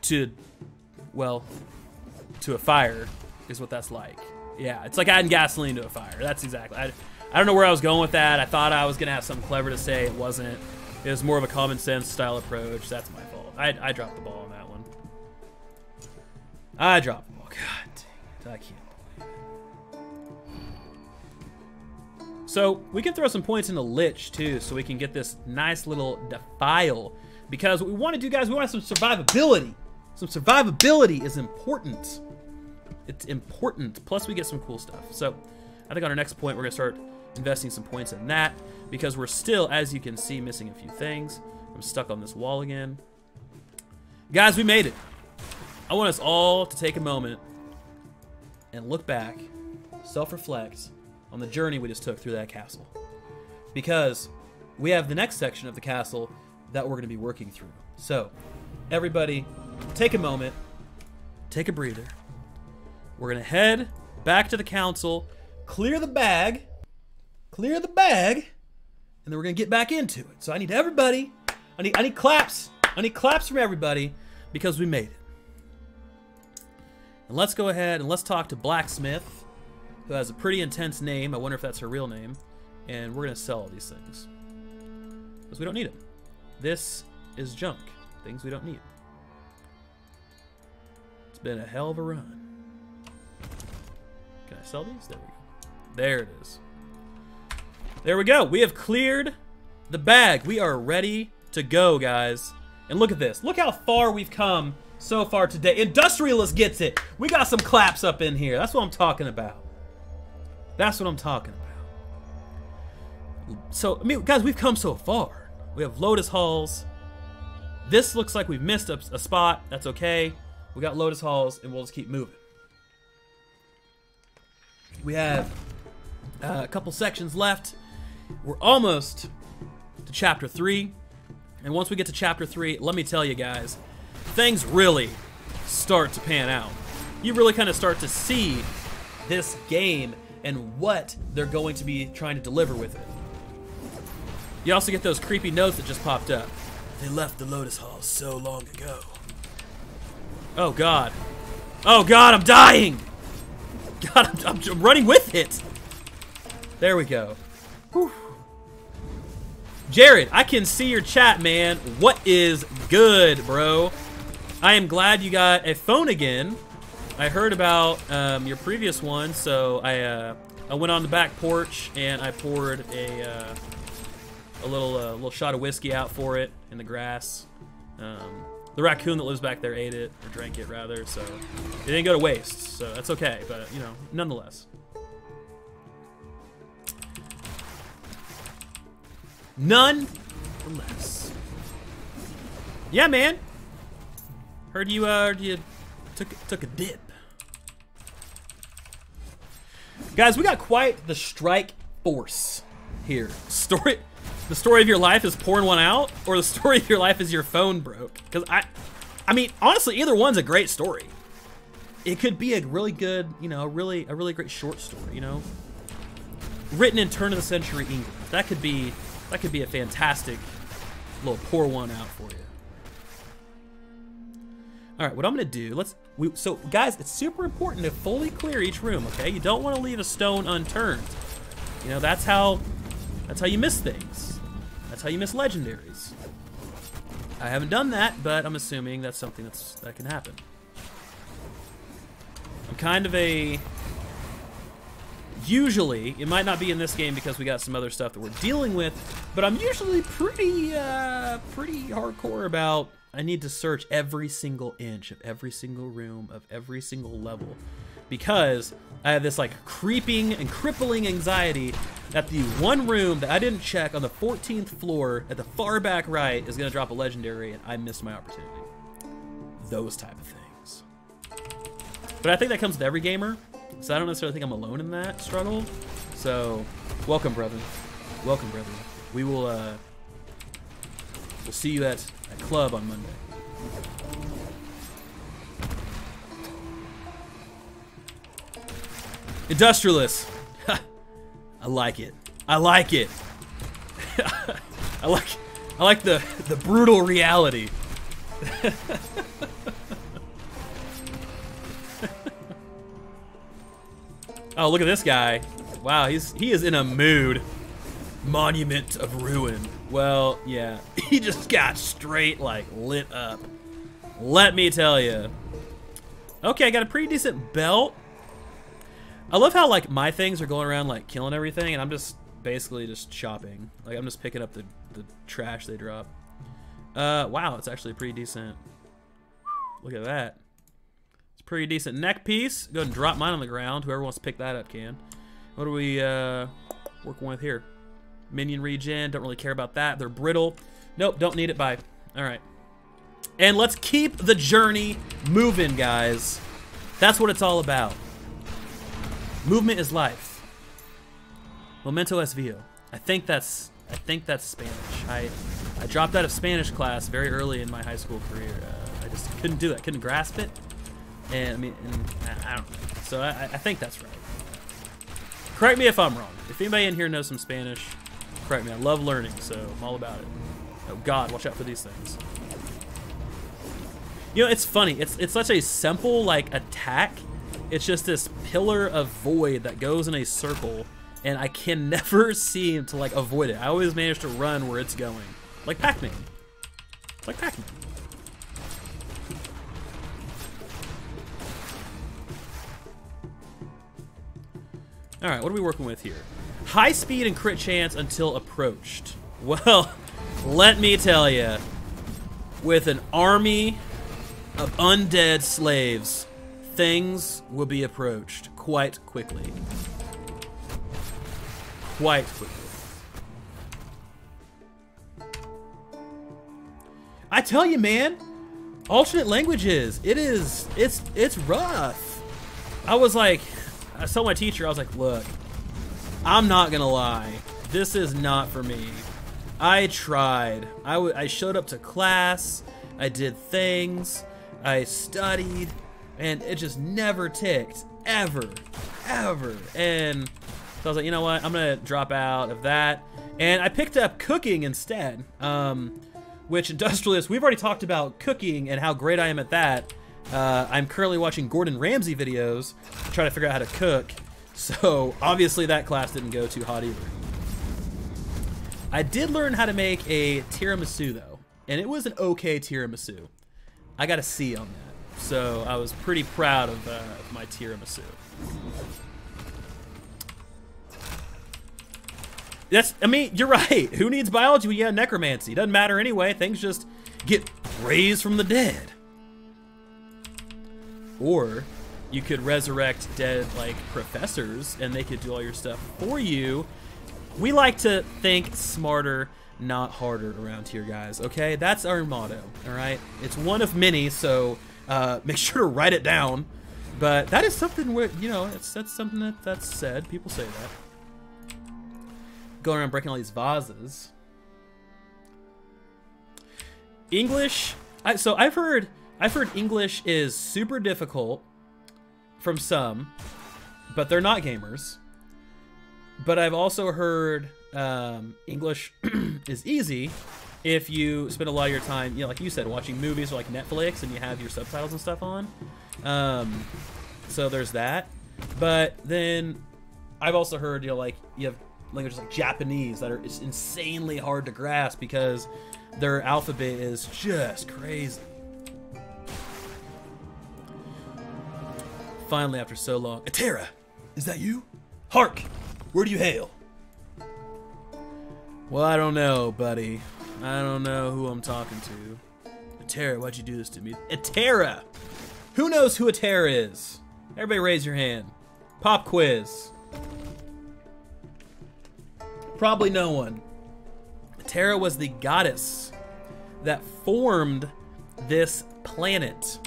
to, well, to a fire is what that's like. Yeah, it's like adding gasoline to a fire. That's exactly. I don't know where I was going with that. I thought I was gonna have something clever to say. It wasn't. It was more of a common sense style approach. That's my fault. I dropped the ball on that one. I dropped the ball. God dang it. I can't. So we can throw some points into Lich too, so we can get this nice little defile. Because what we want to do, guys, we want some survivability. Some survivability is important. It's important. Plus we get some cool stuff. So I think on our next point, we're gonna start investing some points in that, because we're still, as you can see, missing a few things. I'm stuck on this wall again. Guys, we made it. I want us all to take a moment and look back, self-reflect on the journey we just took through that castle. Because we have the next section of the castle that we're going to be working through. So, everybody, take a moment, take a breather. We're going to head back to the council, clear the bag, and then we're going to get back into it. So I need everybody, I need claps. I need claps from everybody, because we made it. And let's go ahead and let's talk to Blacksmith who has a pretty intense name. I wonder if that's her real name. And we're gonna sell all these things because we don't need them. This is junk. Things we don't need. It's been a hell of a run. Can I sell these? There we go. There it is. There we go. We have cleared the bag. We are ready to go, guys. And look at this. Look how far we've come so far today. Industrialist gets it. We got some claps up in here. That's what I'm talking about. That's what I'm talking about. So, I mean, guys, we've come so far. We have Lotus Halls. This looks like we've missed a spot. That's okay. We got Lotus Halls, and we'll just keep moving. We have a couple sections left. We're almost to Chapter 3. And once we get to Chapter 3, let me tell you guys, things really start to pan out. You really kind of start to see this game and what they're going to be trying to deliver with it. You also get those creepy notes that just popped up. They left the Lotus Hall so long ago. Oh God. Oh God, I'm dying! God, I'm running with it! There we go. Whew. Jared, I can see your chat, man. What is good, bro? I am glad you got a phone again. I heard about your previous one, so I went on the back porch and I poured a little shot of whiskey out for it in the grass. The raccoon that lives back there ate it, or drank it rather, so it didn't go to waste. So that's okay, but you know, nonetheless. Nonetheless. Yeah, man. Heard you took a dip. Guys, we got quite the strike force here. The story of your life is pouring one out, or the story of your life is your phone broke? Because I mean, honestly, either one's a great story. It could be a really good, you know, a really great short story, you know, written in turn of the century England. That could be a fantastic little pour one out for you. All right, what I'm gonna do, so guys, it's super important to fully clear each room, okay? You don't want to leave a stone unturned. You know, that's how you miss things. That's how you miss legendaries. I haven't done that, but I'm assuming that's something that can happen. I'm kind of usually, it might not be in this game because we got some other stuff that we're dealing with, but I'm usually pretty hardcore about, I need to search every single inch of every single room of every single level, because I have this like creeping and crippling anxiety that the one room that I didn't check on the 14th floor at the far back right is gonna drop a legendary and I missed my opportunity. Those type of things. But I think that comes with every gamer, so I don't necessarily think I'm alone in that struggle. So, welcome, brother. Welcome, brother. We will, we'll see you at club on Monday. Industrialist. I like it. I like it. I like the brutal reality. Oh, look at this guy. Wow, he is in a mood. Monument of Ruin. Well, yeah, he just got straight like lit up. Let me tell you. Okay, I got a pretty decent belt. I love how like my things are going around like killing everything, and I'm just basically just shopping. Like I'm just picking up the trash they drop. Wow, it's actually pretty decent. Look at that. It's a pretty decent neck piece. Go ahead and drop mine on the ground. Whoever wants to pick that up can. What are we working with here? Minion regen, don't really care about that. They're brittle. Nope, don't need it, bye. All right. And let's keep the journey moving, guys. That's what it's all about. Movement is life. Memento es vivo. I think that's Spanish. I dropped out of Spanish class very early in my high school career. I just couldn't do it. I couldn't grasp it. And I mean, I don't know. So I think that's right. Correct me if I'm wrong. If anybody in here knows some Spanish, correct me. I love learning, so I'm all about it. Oh God, watch out for these things. You know, it's funny. It's such a simple like attack, It's just this pillar of void that goes in a circle, and I can never seem to like avoid it. I always manage to run where it's going. Like Pac-Man. It's like Pac-Man. Alright, what are we working with here? High speed and crit chance until approached. Well, let me tell you, with an army of undead slaves, things will be approached quite quickly. Quite quickly. I tell you, man, alternate languages, it's rough. I was like, I told my teacher, I was like, look, I'm not gonna lie, this is not for me. I tried. I showed up to class, I did things, I studied, and it just never ticked, ever. And so I was like, you know what, I'm gonna drop out of that. And I picked up cooking instead, which industrialists, we've already talked about cooking and how great I am at that. I'm currently watching Gordon Ramsay videos to try to figure out how to cook. So obviously that class didn't go too hot either. I did learn how to make a tiramisu though, and it was an okay tiramisu. I got a C on that, so I was pretty proud of my tiramisu. I mean, you're right. Who needs biology when you have necromancy? It doesn't matter anyway. Things just get raised from the dead. Or you could resurrect dead, like, professors, and they could do all your stuff for you. We like to think smarter, not harder around here, guys, okay? That's our motto, all right? It's one of many, so make sure to write it down. But that is something where, you know, that's something that's said. People say that. Going around breaking all these vases. English, so I've heard English is super difficult from some, but they're not gamers. But I've also heard English is easy if you spend a lot of your time, you know, like you said, watching movies or like Netflix and you have your subtitles and stuff on. So there's that. But then I've also heard, you know, like you have languages like Japanese that are insanely hard to grasp because their alphabet is just crazy. Finally, after so long, Atera, is that you? Hark! Where do you hail? Well, I don't know, buddy. I don't know who I'm talking to. Atera, why'd you do this to me? Atera! Who knows who Atera is? Everybody raise your hand. Pop quiz. Probably no one. Atera was the goddess that formed this planet,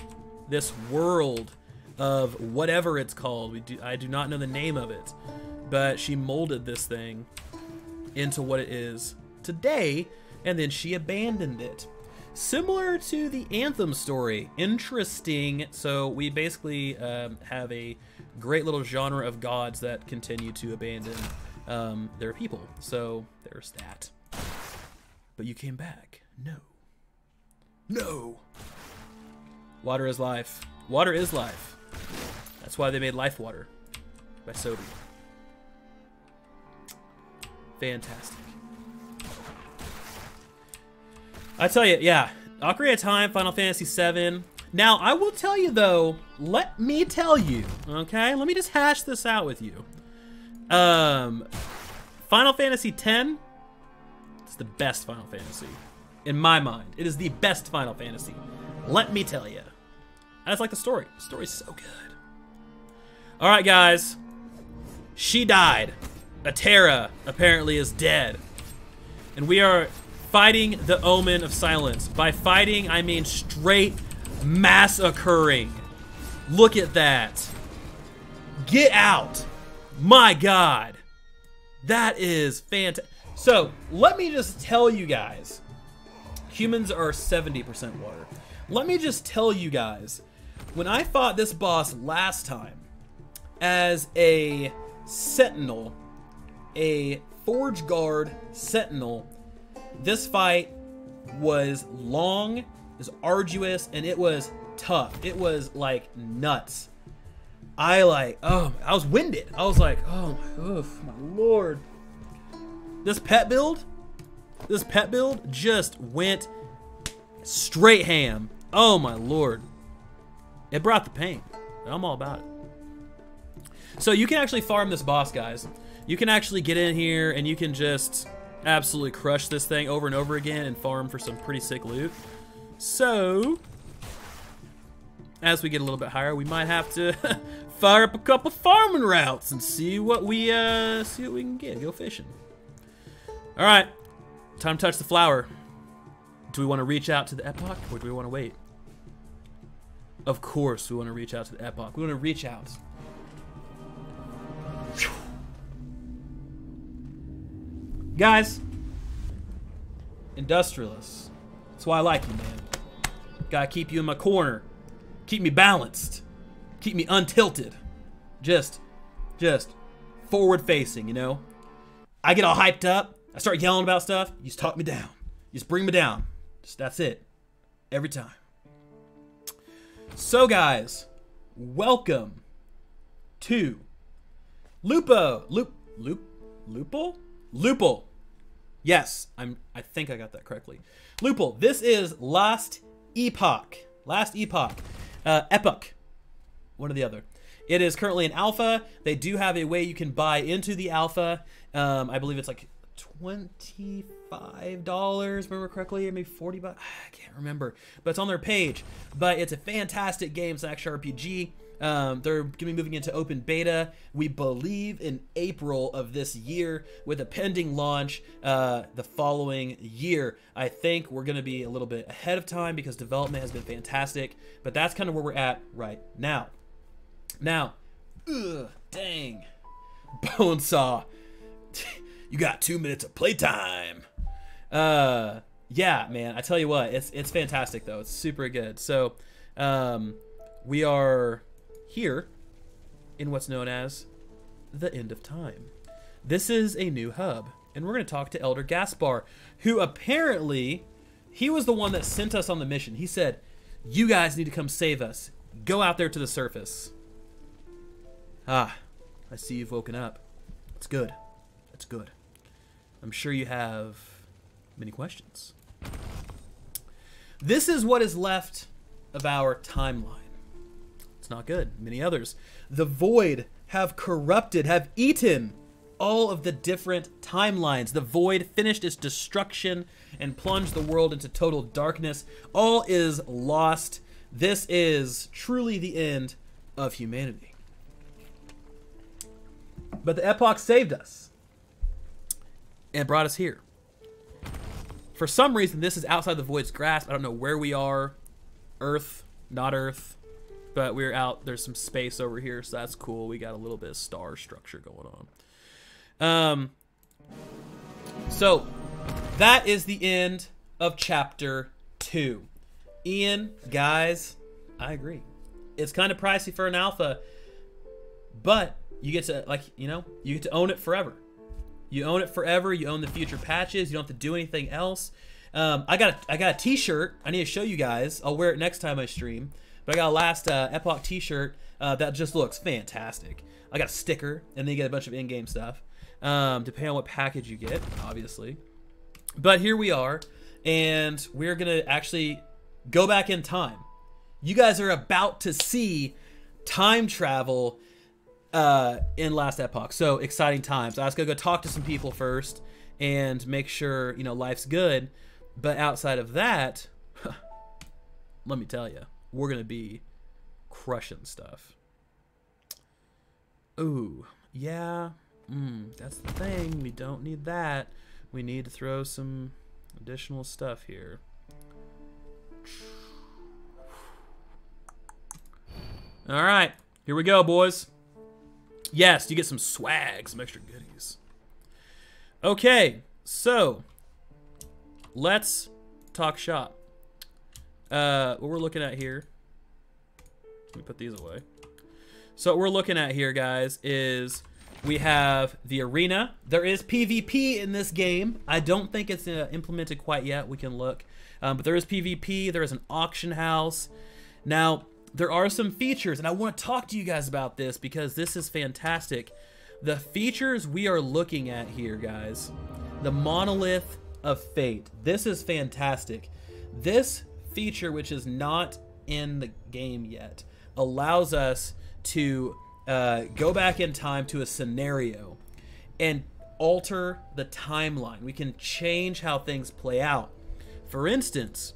this world of whatever it's called. I do not know the name of it, but she molded this thing into what it is today, and then she abandoned it. Similar to the Anthem story. Interesting. So we basically have a great little genre of gods that continue to abandon their people. So there's that. But you came back. No. No. Water is life. Water is life. That's why they made Life Water by sodium. Fantastic. I tell you, yeah, Ocarina of Time, Final Fantasy VII. Now, I will tell you though, let me tell you, okay? Let me just hash this out with you. Final Fantasy X, it's the best Final Fantasy. In my mind, it is the best Final Fantasy. Let me tell you. I just like the story. The story's so good. All right, guys. She died. Atera apparently is dead. And we are fighting the Omen of Silence. By fighting, I mean straight massacring. Look at that. Get out. My God. That is fantastic. So, let me just tell you guys. Humans are 70% water. Let me just tell you guys. When I fought this boss last time as a sentinel, a forge guard sentinel, this fight was long, it was arduous, and it was tough. It was like nuts. I was winded. I was like, oh my lord. This pet build just went straight ham. Oh my lord. It brought the pain. I'm all about it. So you can actually farm this boss, guys. You can actually get in here and you can just absolutely crush this thing over and over again and farm for some pretty sick loot. So, as we get a little bit higher, we might have to fire up a couple farming routes and see what we can get. Go fishing. All right, time to touch the flower. Do we want to reach out to the Epoch or do we want to wait? Of course, we want to reach out to the Epoch. We want to reach out. Guys, industrialists. That's why I like you, man. Gotta keep you in my corner. Keep me balanced. Keep me untilted. Just forward facing, you know? I get all hyped up. I start yelling about stuff. You just talk me down. You just bring me down. That's it. Every time. So, welcome to Lupo. Lupo. Yes, I think I got that correctly. Lupo. This is Last Epoch. Epoch. One or the other. It is currently an alpha. They do have a way you can buy into the alpha. I believe it's like $25, remember correctly, or maybe 40 bucks. I can't remember, but it's on their page. But it's a fantastic game. It's action RPG. They're gonna be moving into open beta, we believe, in April of this year, with a pending launch the following year. I think we're gonna be a little bit ahead of time because development has been fantastic, but that's kind of where we're at right now. Dang, Bonesaw, you got 2 minutes of playtime. Yeah, man, I tell you what, it's fantastic though. It's super good. So, we are here in what's known as the End of Time. This is a new hub, and we're going to talk to Elder Gaspar, who apparently, he was the one that sent us on the mission. He said, you guys need to come save us. Go out there to the surface. Ah, I see you've woken up. It's good. It's good. I'm sure you have many questions. This is what is left of our timeline. Not good. Many others. The Void have corrupted, have eaten all of the different timelines. The Void finished its destruction and plunged the world into total darkness. All is lost. This is truly the end of humanity. But the Epoch saved us and brought us here. For some reason, this is outside the Void's grasp. I don't know where we are. Earth, not Earth. But we're out, there's some space over here, so that's cool. We got a little bit of star structure going on. So, that is the end of Chapter 2. Ian, guys, I agree. It's kind of pricey for an alpha, but you get to, like, you know, you get to own it forever. You own it forever, you own the future patches, you don't have to do anything else. I got a t-shirt I need to show you guys. I'll wear it next time I stream. But I got a Last Epoch t-shirt that just looks fantastic. I got a sticker, and then you get a bunch of in-game stuff, depending on what package you get, obviously. But here we are, and we're going to actually go back in time. You guys are about to see time travel in Last Epoch. So, exciting times. I was going to go talk to some people first and make sure, you know, life's good. But outside of that, let me tell you, we're going to be crushing stuff. Ooh, yeah. That's the thing. We don't need that. We need to throw some additional stuff here. All right. Here we go, boys. Yes, you get some swag, some extra goodies. Okay, so let's talk shop. What we're looking at here, let me put these away. So what we're looking at here, guys, is we have the arena. There is PvP in this game. I don't think it's implemented quite yet. We can look. But there is PvP. There is an auction house. Now, there are some features, and I want to talk to you guys about this because this is fantastic. The features we are looking at here, guys, the Monolith of Fate. This is fantastic. This feature, which is not in the game yet, allows us to go back in time to a scenario and alter the timeline. We can change how things play out. For instance,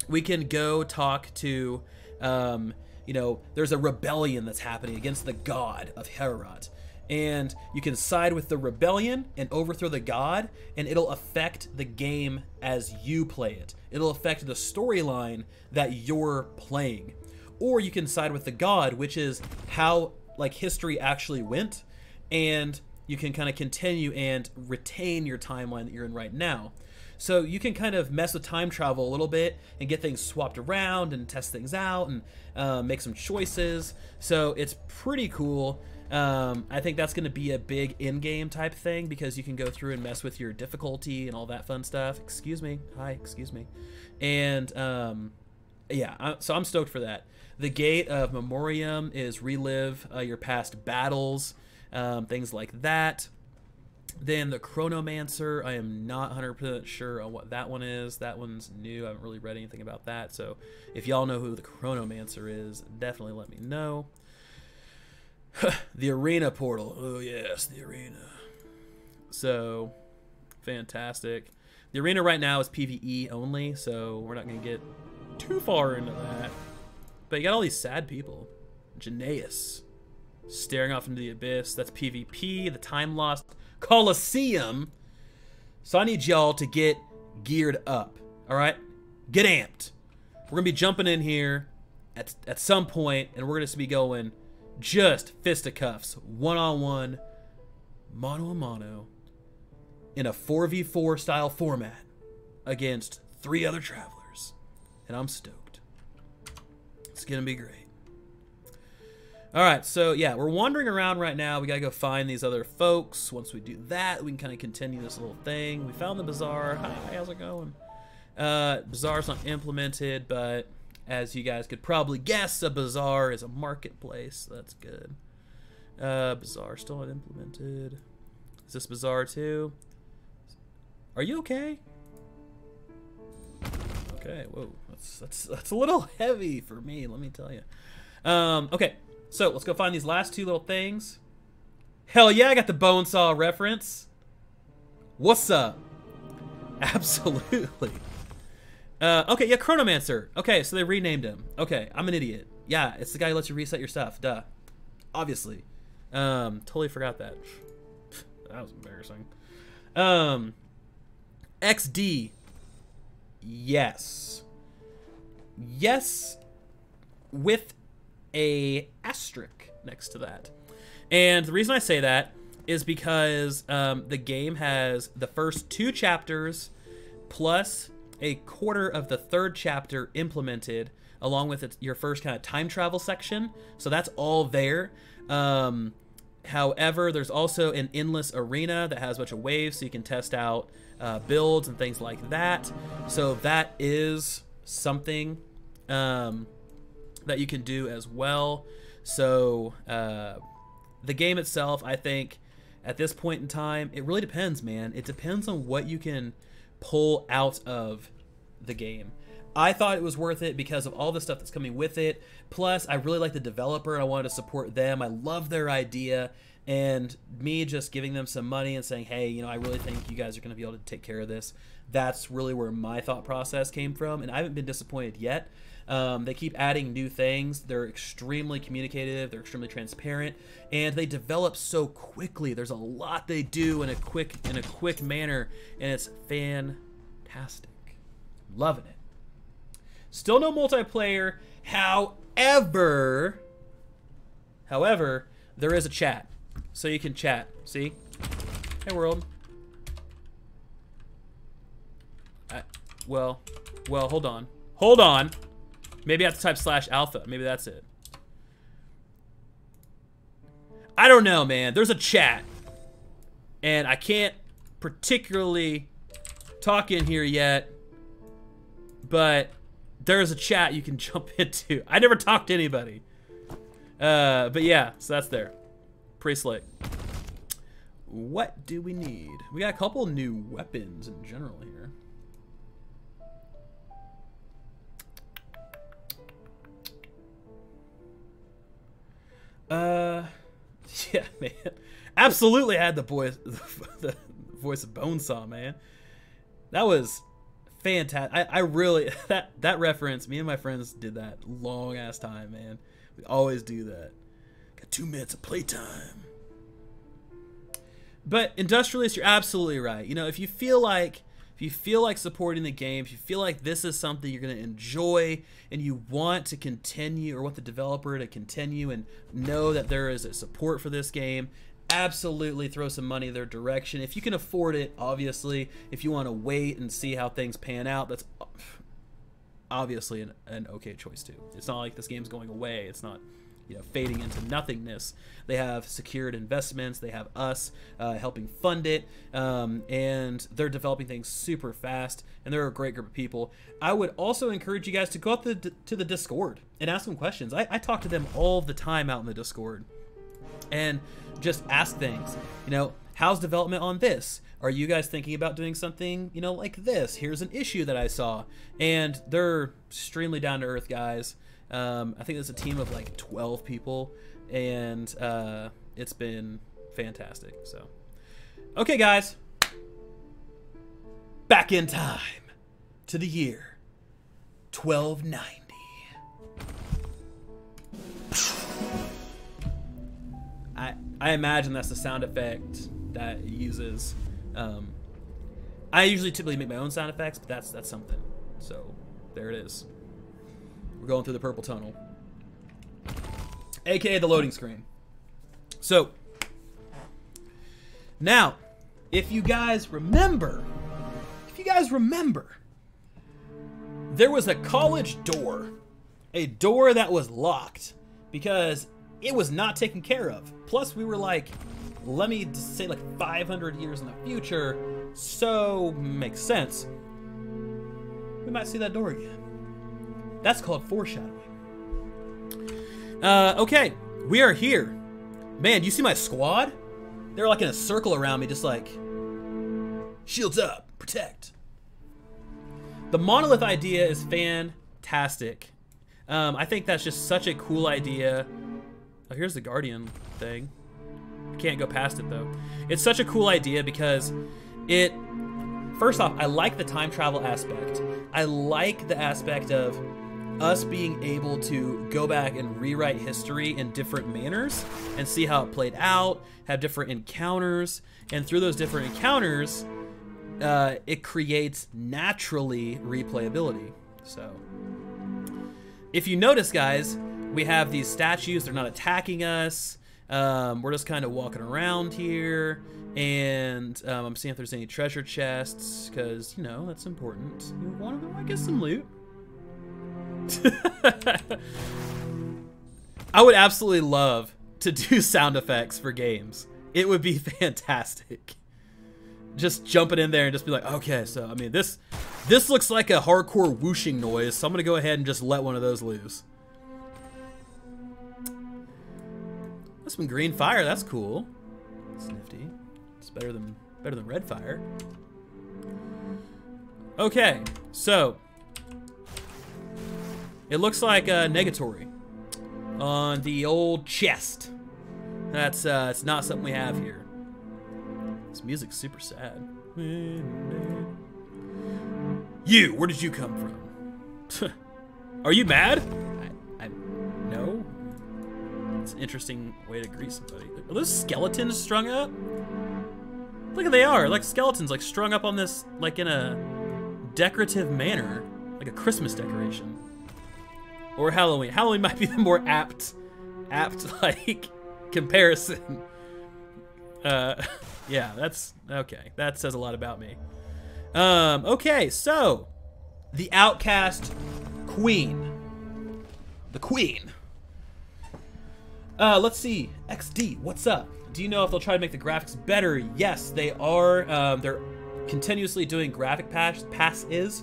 we can go talk to, you know, there's a rebellion that's happening against the god of Herat. And you can side with the rebellion and overthrow the god, and it'll affect the game as you play it. It'll affect the storyline that you're playing. Or you can side with the god, which is how like history actually went, and you can kind of continue and retain your timeline that you're in right now. So you can kind of mess with time travel a little bit and get things swapped around and test things out and make some choices. So it's pretty cool. I think that's going to be a big in-game type thing because you can go through and mess with your difficulty and all that fun stuff. Excuse me. Hi, excuse me. And yeah, so I'm stoked for that. The Gate of Memoriam is relive your past battles, things like that. Then the Chronomancer, I am not 100% sure on what that one is. That one's new. I haven't really read anything about that. So if y'all know who the Chronomancer is, definitely let me know. The Arena Portal. Oh, yes, the Arena. So, fantastic. The Arena right now is PvE only, so we're not going to get too far into that. But you got all these sad people. Janaeus, staring off into the abyss. That's PvP, the Time Lost Colosseum. So I need y'all to get geared up, all right? Get amped. We're going to be jumping in here at some point, and we're going to be going just fisticuffs, one-on-one, mano-a-mano, in a 4v4 style format against 3 other travelers. And I'm stoked. It's going to be great. Alright, so yeah, we're wandering around right now. We gotta go find these other folks. Once we do that, we can kind of continue this little thing. We found the bazaar. Hi, how's it going? Bazaar's not implemented, but as you guys could probably guess, a bazaar is a marketplace. So that's good. Bazaar still not implemented. Is this bazaar too? Are you okay? Okay, whoa, that's a little heavy for me, let me tell you. Okay. So, let's go find these last 2 little things. Hell yeah, I got the bone saw reference. What's up? Absolutely. Okay, yeah, Chronomancer. Okay, so they renamed him. Okay, I'm an idiot. Yeah, it's the guy who lets you reset your stuff. Duh. Obviously. Totally forgot that. That was embarrassing. XD. Yes. Yes. With a asterisk next to that. And the reason I say that is because the game has the first 2 chapters plus a quarter of the 3rd chapter implemented along with your first kind of time travel section. So that's all there. However, there's also an endless arena that has a bunch of waves so you can test out builds and things like that. So that is something that you can do as well. So the game itself, I think at this point in time, it really depends, man. It depends on what you can pull out of the game. I thought it was worth it because of all the stuff that's coming with it. Plus, I really like the developer and I wanted to support them. I love their idea, and me just giving them some money and saying, hey, you know, I really think you guys are going to be able to take care of this. That's really where my thought process came from, and I haven't been disappointed yet. They keep adding new things. They're extremely communicative. They're extremely transparent, and they develop so quickly. There's a lot they do in a quick manner, and it's fantastic. Loving it. Still no multiplayer. However, there is a chat, so you can chat. See? Hey, world. Well, hold on. Hold on. Maybe I have to type /alpha. Maybe that's it. I don't know, man. There's a chat. And I can't particularly talk in here yet. But There's a chat you can jump into. I never talked to anybody. But yeah, so that's there. Pretty slick. What do we need? We got a couple new weapons in general here. Yeah, man. Absolutely had the voice of Bonesaw, man. That was fantastic. I really that reference. Me and my friends did that long ass time, man. We always do that. Got 2 minutes of playtime. But Industrialist, you're absolutely right. You know, if you feel like supporting the game, if you feel like this is something you're going to enjoy and you want to continue, or want the developer to continue and know that there is a support for this game, absolutely throw some money their direction. If you can afford it, obviously. If you want to wait and see how things pan out, that's obviously an okay choice too. It's not like this game's going away. It's not, you know, fading into nothingness. They have secured investments. They have us helping fund it, and they're developing things super fast, and they're a great group of people. I would also encourage you guys to go out to the Discord and ask them questions. I talk to them all the time out in the Discord and just ask things. You know, how's development on this? Are you guys thinking about doing something, you know, like this? Here's an issue that I saw. And they're extremely down-to-earth guys. I think it's a team of like 12 people, and it's been fantastic. So, okay, guys, back in time to the year 1290. I imagine that's the sound effect that it uses. I usually typically make my own sound effects, but that's something. So there it is. We're going through the purple tunnel, aka the loading screen. So now, if you guys remember, there was a college door, a door that was locked because it was not taken care of. Plus, we were like, let me just say like 500 years in the future, so makes sense. We might see that door again. That's called foreshadowing. Okay, we are here. Man, you see my squad? They're like in a circle around me, just like, shields up, protect. The monolith idea is fantastic. I think that's just such a cool idea. Oh, here's the Guardian thing. Can't go past it though. It's such a cool idea because it, first off, I like the time travel aspect. I like the aspect of us being able to go back and rewrite history in different manners and see how it played out, have different encounters, and through those different encounters, it creates naturally replayability. So, if you notice, guys, we have these statues. They're not attacking us. We're just kind of walking around here, and I'm seeing if there's any treasure chests, because, you know, that's important. You want to go, I guess, some loot. I would absolutely love to do sound effects for games. It would be fantastic. Just jumping in there and just be like, okay, so, I mean, this looks like a hardcore whooshing noise, so I'm going to go ahead and just let one of those loose. That's some green fire. That's cool. It's nifty. It's better than red fire. Okay, so it looks like a negatory on the old chest. That's it's not something we have here. This music's super sad. You, where did you come from? Are you mad? No. It's an interesting way to greet somebody. Are those skeletons strung up? Look at they are, like skeletons, like strung up on this, like in a decorative manner, like a Christmas decoration. Or Halloween. Halloween might be the more apt like comparison. Yeah, that's okay. That says a lot about me. Okay, so the Outcast Queen. The Queen. Let's see. XD, what's up? Do you know if they'll try to make the graphics better? Yes, they are. They're continuously doing graphic passes.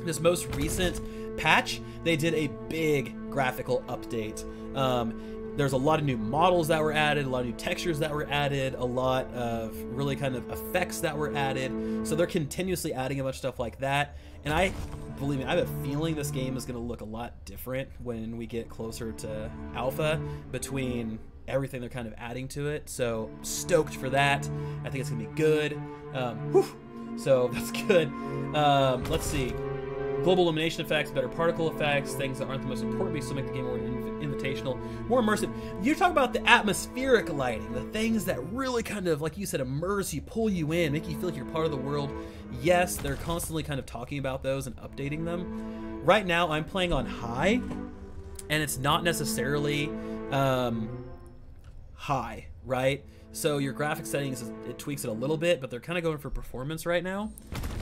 This most recent patch, they did a big graphical update. There's a lot of new models that were added, a lot of new textures that were added, a lot of really kind of effects that were added. So they're continuously adding a bunch of stuff like that. And believe me, I have a feeling this game is going to look a lot different when we get closer to alpha, between everything they're kind of adding to it. So stoked for that. I think it's going to be good. So that's good. Let's see. Global illumination effects, better particle effects, things that aren't the most important, but still make the game more invitational, more immersive. You talk about the atmospheric lighting, the things that really kind of, like you said, immerse you, pull you in, make you feel like you're part of the world. Yes, they're constantly kind of talking about those and updating them. Right now, I'm playing on high, and it's not necessarily high, right? So your graphic settings, it tweaks it a little bit, but they're kind of going for performance right now.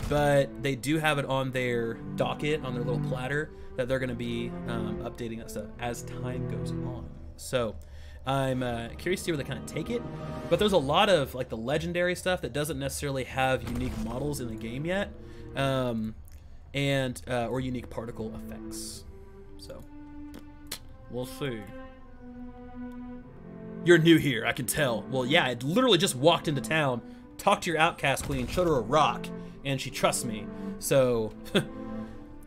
But they do have it on their docket, on their little platter, that they're going to be updating that stuff as time goes on. So I'm curious to see where they kind of take it. But there's a lot of like the legendary stuff that doesn't necessarily have unique models in the game yet, or unique particle effects. So we'll see. You're new here, I can tell. Well, yeah, I literally just walked into town, talked to your outcast queen, showed her a rock, and she trusts me. So,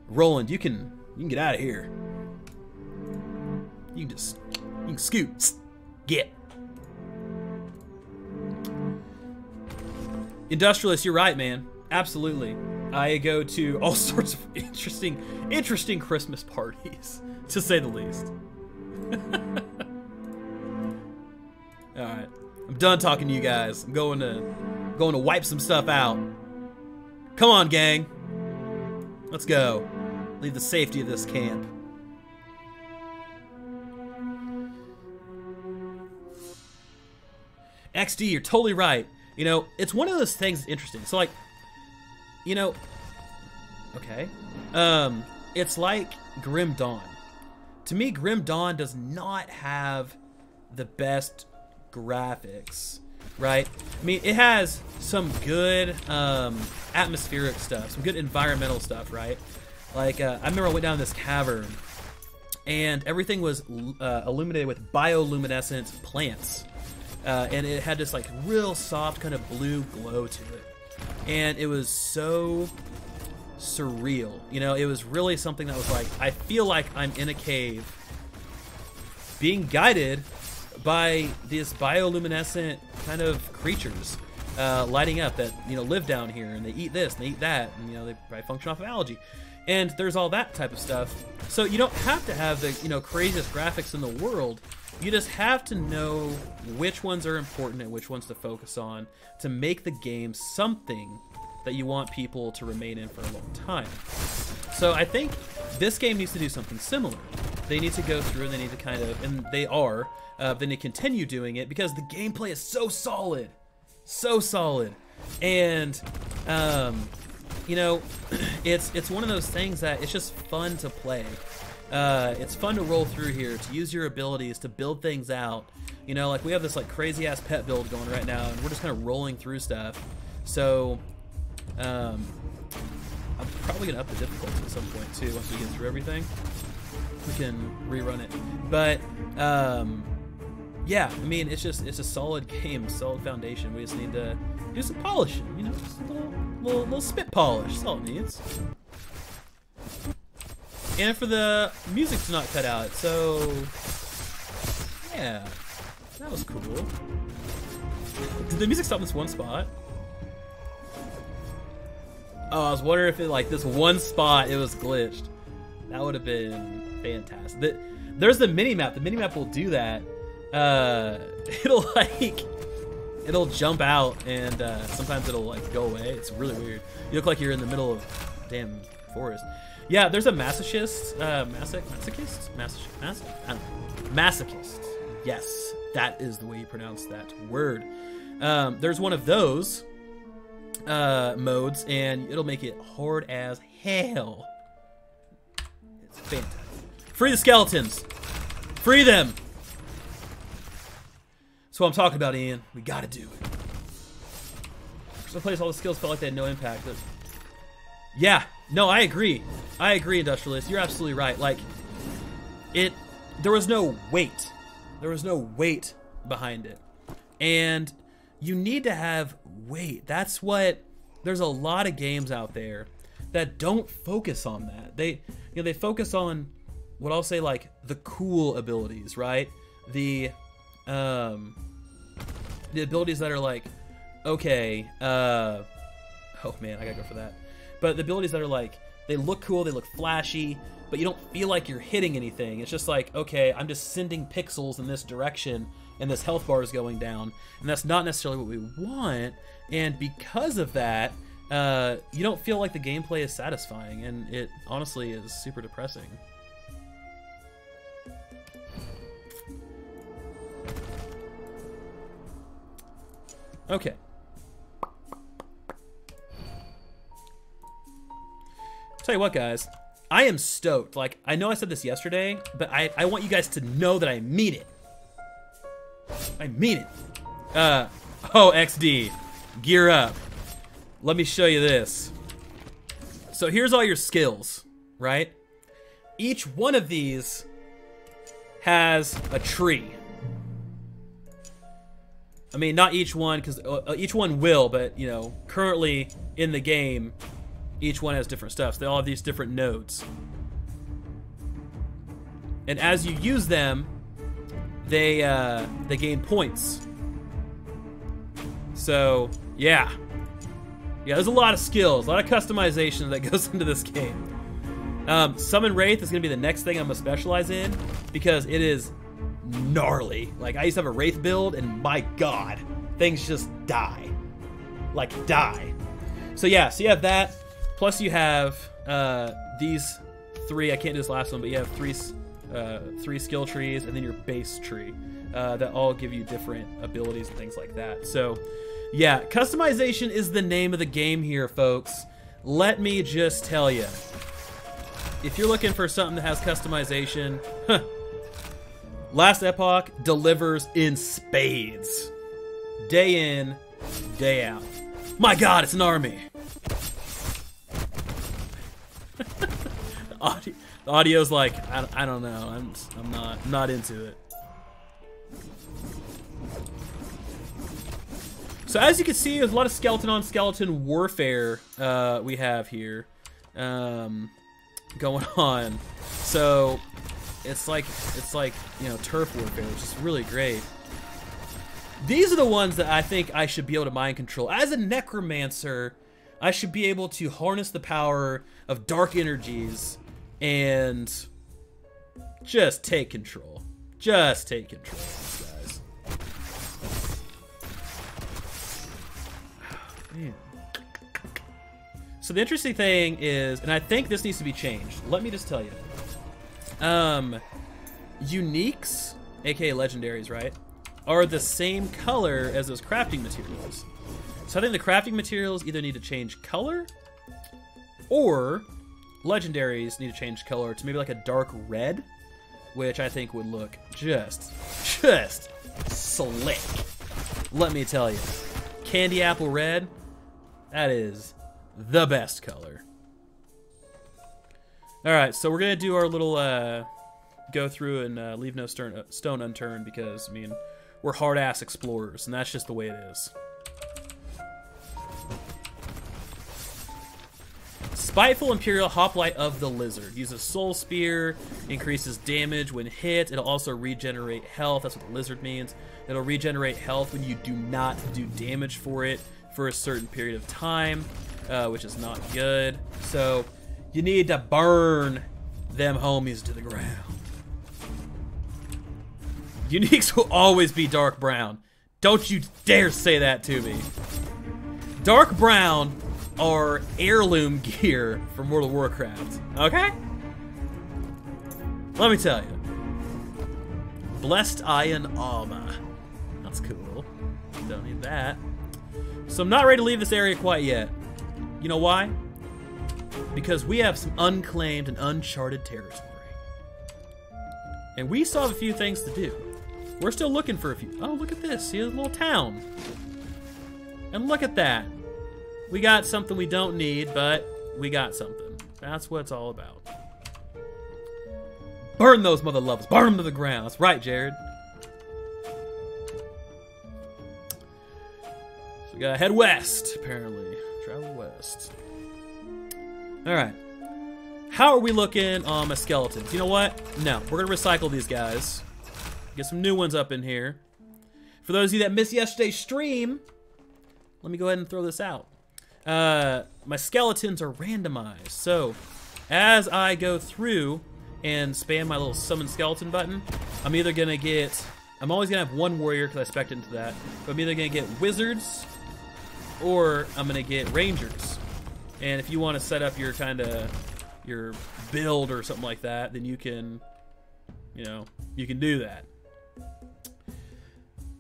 Roland, you can get out of here. You can scoot. Get. Industrialist, you're right, man. Absolutely. I go to all sorts of interesting Christmas parties, to say the least. All right, I'm done talking to you guys. I'm going to wipe some stuff out. Come on, gang. Let's go. Leave the safety of this camp. XD, you're totally right. You know, it's one of those things that's interesting. So, like, you know, okay. It's like Grim Dawn. To me, Grim Dawn does not have the best graphics, right? I mean, it has some good atmospheric stuff, some good environmental stuff, right? Like, I remember I went down this cavern, and everything was illuminated with bioluminescent plants. And it had this, like, real soft kind of blue glow to it. And it was so surreal. You know, it was really something that was like, I feel like I'm in a cave being guided by these bioluminescent kind of creatures lighting up that, you know, live down here, and they eat this and they eat that, and, you know, they probably function off of algae. And there's all that type of stuff. So you don't have to have the, you know, craziest graphics in the world. You just have to know which ones are important and which ones to focus on to make the game something that you want people to remain in for a long time. So I think this game needs to do something similar. They need to go through and they need to kind of, and they are, they need to continue doing it because the gameplay is so solid. So solid. And, you know, it's one of those things that it's just fun to play. It's fun to roll through here, to use your abilities, to build things out. You know, like we have this like crazy ass pet build going right now, and we're just kind of rolling through stuff. So, I'm probably gonna up the difficulty at some point too. Once we get through everything, we can rerun it. But yeah, I mean, it's a solid game, solid foundation. We just need to do some polishing. You know, just a little spit polish. That's all it needs. And for the music to not cut out, so yeah, that was cool. Did the music stop in this one spot? Oh, I was wondering if it, like, this one spot, it was glitched. That would have been fantastic. There's the mini-map. The mini-map will do that. It'll jump out, and sometimes it'll, like, go away. It's really weird. You look like you're in the middle of a damn forest. Yeah, there's a masochist, masochist. Yes, that is the way you pronounce that word. There's one of those modes, and it'll make it hard as hell. It's fantastic. Free the skeletons. Free them. That's what I'm talking about, Ian. We gotta do it. Some place all the skills felt like they had no impact, but Yeah, no, I agree. I agree, Industrialist. You're absolutely right. Like, there was no weight. There was no weight behind it. And you need to have weight. That's what, there's a lot of games out there that don't focus on that. They focus on what I'll say, like, the cool abilities, right? The abilities that are like, okay, oh man, I gotta go for that. But the abilities that are like, they look cool, they look flashy, but you don't feel like you're hitting anything. It's just like, okay, I'm just sending pixels in this direction, and this health bar is going down, and that's not necessarily what we want. And because of that, you don't feel like the gameplay is satisfying, and it honestly is super depressing. Okay. Tell you what, guys, I am stoked. Like, I know I said this yesterday, but I want you guys to know that I mean it. I mean it. Oh, XD, gear up. Let me show you this. So here's all your skills, right? Each one of these has a tree. I mean, not each one, because each one will, but, you know, currently in the game, each one has different stuff. So they all have these different nodes. And as you use them, they gain points. So, yeah. Yeah, there's a lot of skills, a lot of customization that goes into this game. Summon Wraith is going to be the next thing I'm going to specialize in, because it is gnarly. Like, I used to have a Wraith build, and my god, things just die. Like, die. So yeah, so you have that. Plus you have these three, I can't do this last one, but you have three skill trees, and then your base tree that all give you different abilities and things like that. So yeah, customization is the name of the game here, folks. Let me just tell you, if you're looking for something that has customization, Last Epoch delivers in spades. Day in, day out. My god, it's an army. The audio's like, I don't know. I'm not into it. So as you can see, there's a lot of skeleton on skeleton warfare we have here going on. So it's like you know, turf warfare, which is really great. These are the ones that I think I should be able to mind control. As a necromancer, I should be able to harness the power of dark energies and just take control. Just take control, guys. Man. So the interesting thing is, and I think this needs to be changed. Let me just tell you. Uniques, aka legendaries, right, are the same color as those crafting materials. So I think the crafting materials either need to change color, or legendaries need to change color to maybe like a dark red, which I think would look just slick. Let me tell you, candy apple red, that is the best color. All right, so we're gonna do our little go through and leave no stone unturned, because I mean, we're hard-ass explorers, and that's just the way it is. Spiteful Imperial Hoplite of the Lizard. Uses Soul Spear, increases damage when hit. It'll also regenerate health. That's what the lizard means. It'll regenerate health when you do not do damage for it for a certain period of time, which is not good. So you need to burn them homies to the ground. Uniques will always be dark brown. Don't you dare say that to me. Dark brown are heirloom gear from World of Warcraft, okay? Let me tell you. Blessed Iron Armor. That's cool. Don't need that. So I'm not ready to leave this area quite yet. You know why? Because we have some unclaimed and uncharted territory. And we still have a few things to do. We're still looking for a few. Oh, look at this. See a little town. And look at that. We got something we don't need, but we got something. That's what it's all about. Burn those mother lovers. Burn them to the ground. That's right, Jared. So we gotta head west, apparently. Travel west. Alright. How are we looking on my skeletons? You know what? No, we're gonna recycle these guys. Get some new ones up in here. For those of you that missed yesterday's stream, let me go ahead and throw this out. My skeletons are randomized. So, as I go through and spam my little summon skeleton button, I'm either gonna get... I'm always gonna have one warrior because I spec'd into that. But I'm either gonna get wizards or I'm gonna get rangers. And if you want to set up your your build or something like that, then you can, you can do that.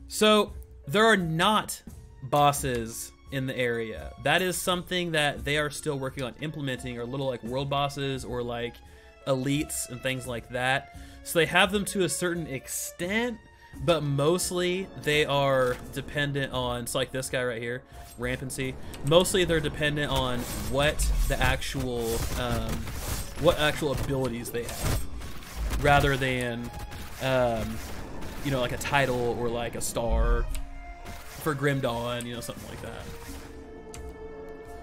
So there are not bosses in the area. That is something that they are still working on implementing, or little like world bosses or like elites and things like that. So they have them to a certain extent, but mostly they are dependent on, so like this guy right here, Rampancy, mostly they're dependent on what actual abilities they have, rather than like a title or like a star for Grim Dawn, something like that.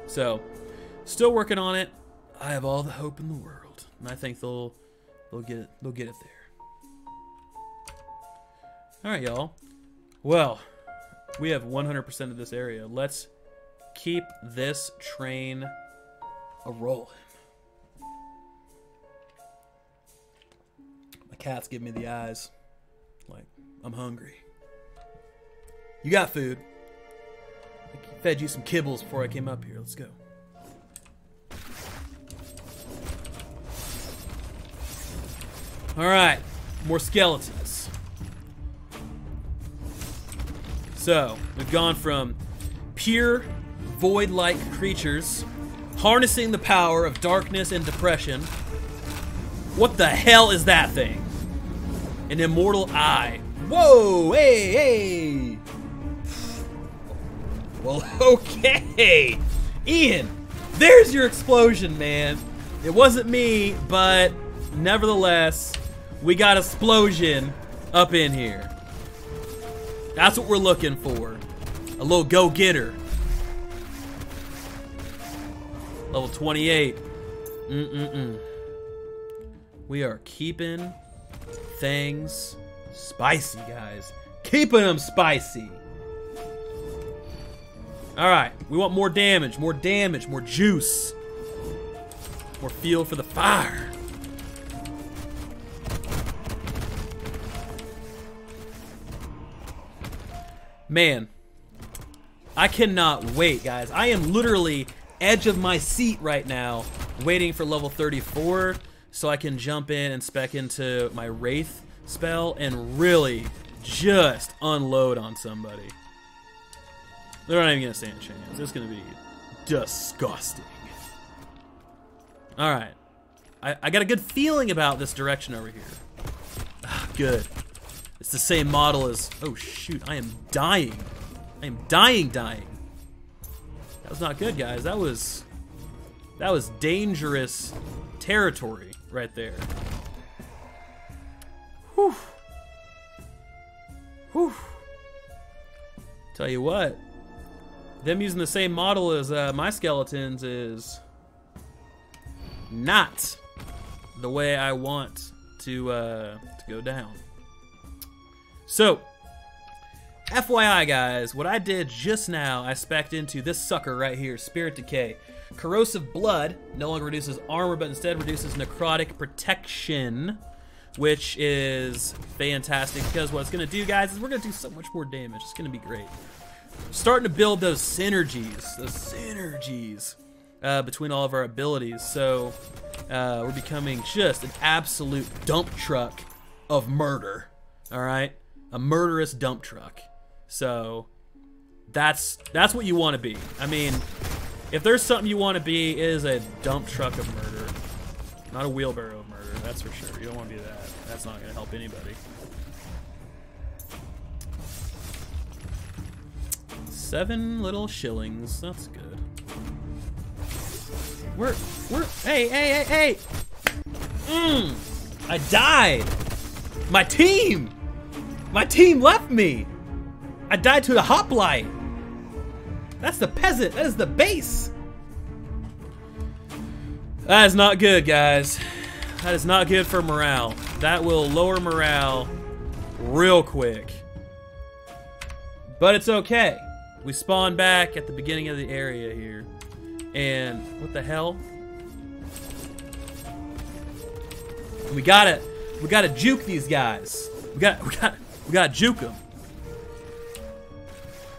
So, still working on it. I have all the hope in the world, and I think they'll get it there. All right, y'all. Well, we have 100% of this area. Let's keep this train a-rolling. My cat's giving me the eyes. Like, I'm hungry. You got food. I fed you some kibbles before I came up here. Let's go. Alright. More skeletons. So, we've gone from pure, void-like creatures, harnessing the power of darkness and depression. What the hell is that thing? An immortal eye. Whoa, hey. Well, okay. Ian, there's your explosion, man. It wasn't me, but nevertheless, we got explosion up in here. That's what we're looking for. A little go-getter. Level 28. We are keeping things spicy, guys. Keeping them spicy. Alright, we want more damage, more juice. More fuel for the fire. Man, I cannot wait, guys. I am literally edge of my seat right now, waiting for level 34 so I can jump in and spec into my wraith spell and really just unload on somebody. They're not even gonna stand a chance. It's gonna be disgusting. Alright. I got a good feeling about this direction over here. Ah, good. It's the same model as... Oh shoot, I am dying. I am dying. That was not good, guys. That was dangerous territory right there. Whew. Whew. Tell you what, them using the same model as my skeletons is not the way I want to go down. So, FYI guys, what I did just now, I spec'd into this sucker right here, Spirit Decay. Corrosive Blood no longer reduces armor, but instead reduces necrotic protection, which is fantastic because what it's going to do, guys, is we're going to do so much more damage. It's going to be great. Starting to build those synergies between all of our abilities. So we're becoming just an absolute dump truck of murder. All right, a murderous dump truck. So that's what you want to be. I mean, if there's something you want to be, it is a dump truck of murder, not a wheelbarrow of murder. That's for sure. You don't want to be that. That's not going to help anybody. 7 little shillings. That's good. Hey. I died. My team left me. I died to the hoplite. That's the peasant. That is the base. That is not good, guys. That is not good for morale. That will lower morale real quick. But it's okay. We spawn back at the beginning of the area here. And what the hell? We gotta juke these guys. We gotta juke them.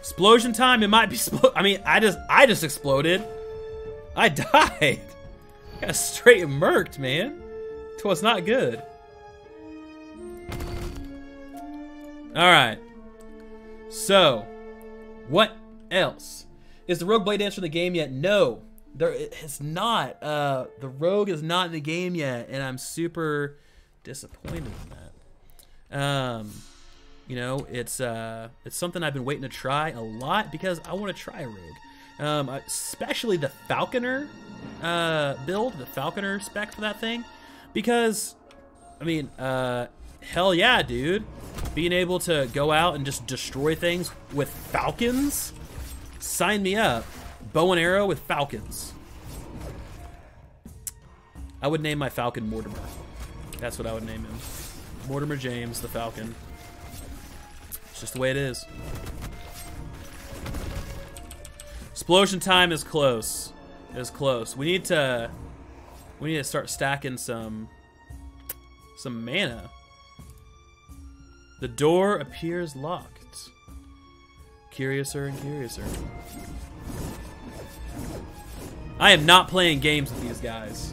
Explosion time. It might be. I mean, I just exploded. I died. Got straight murked, man. So it's not good. All right. So, what else? Is the Rogue Blade Dancer in the game yet? No, it's not. The Rogue is not in the game yet, and I'm super disappointed in that. You know, it's something I've been waiting to try a lot because I want to try a Rogue, especially the Falconer build, the Falconer spec for that thing, because I mean, hell yeah, dude, being able to go out and just destroy things with falcons. Sign me up. Bow and arrow with falcons. I would name my falcon Mortimer. That's what I would name him. Mortimer James, the Falcon. It's just the way it is. Explosion time is close. It's close. We need to start stacking some mana. The door appears locked. Curiouser and curiouser. I am not playing games with these guys.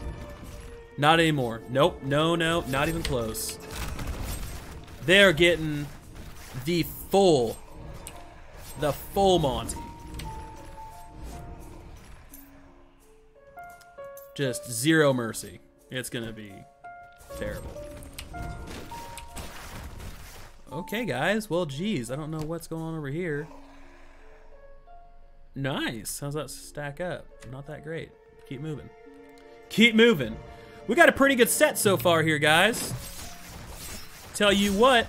Not anymore. Nope. No, not even close. They're getting the full Monty. Just zero mercy. It's gonna be terrible. Okay, guys. Well, geez, I don't know what's going on over here. Nice. How's that stack up? Not that great. Keep moving. Keep moving. We got a pretty good set so far here, guys. Tell you what.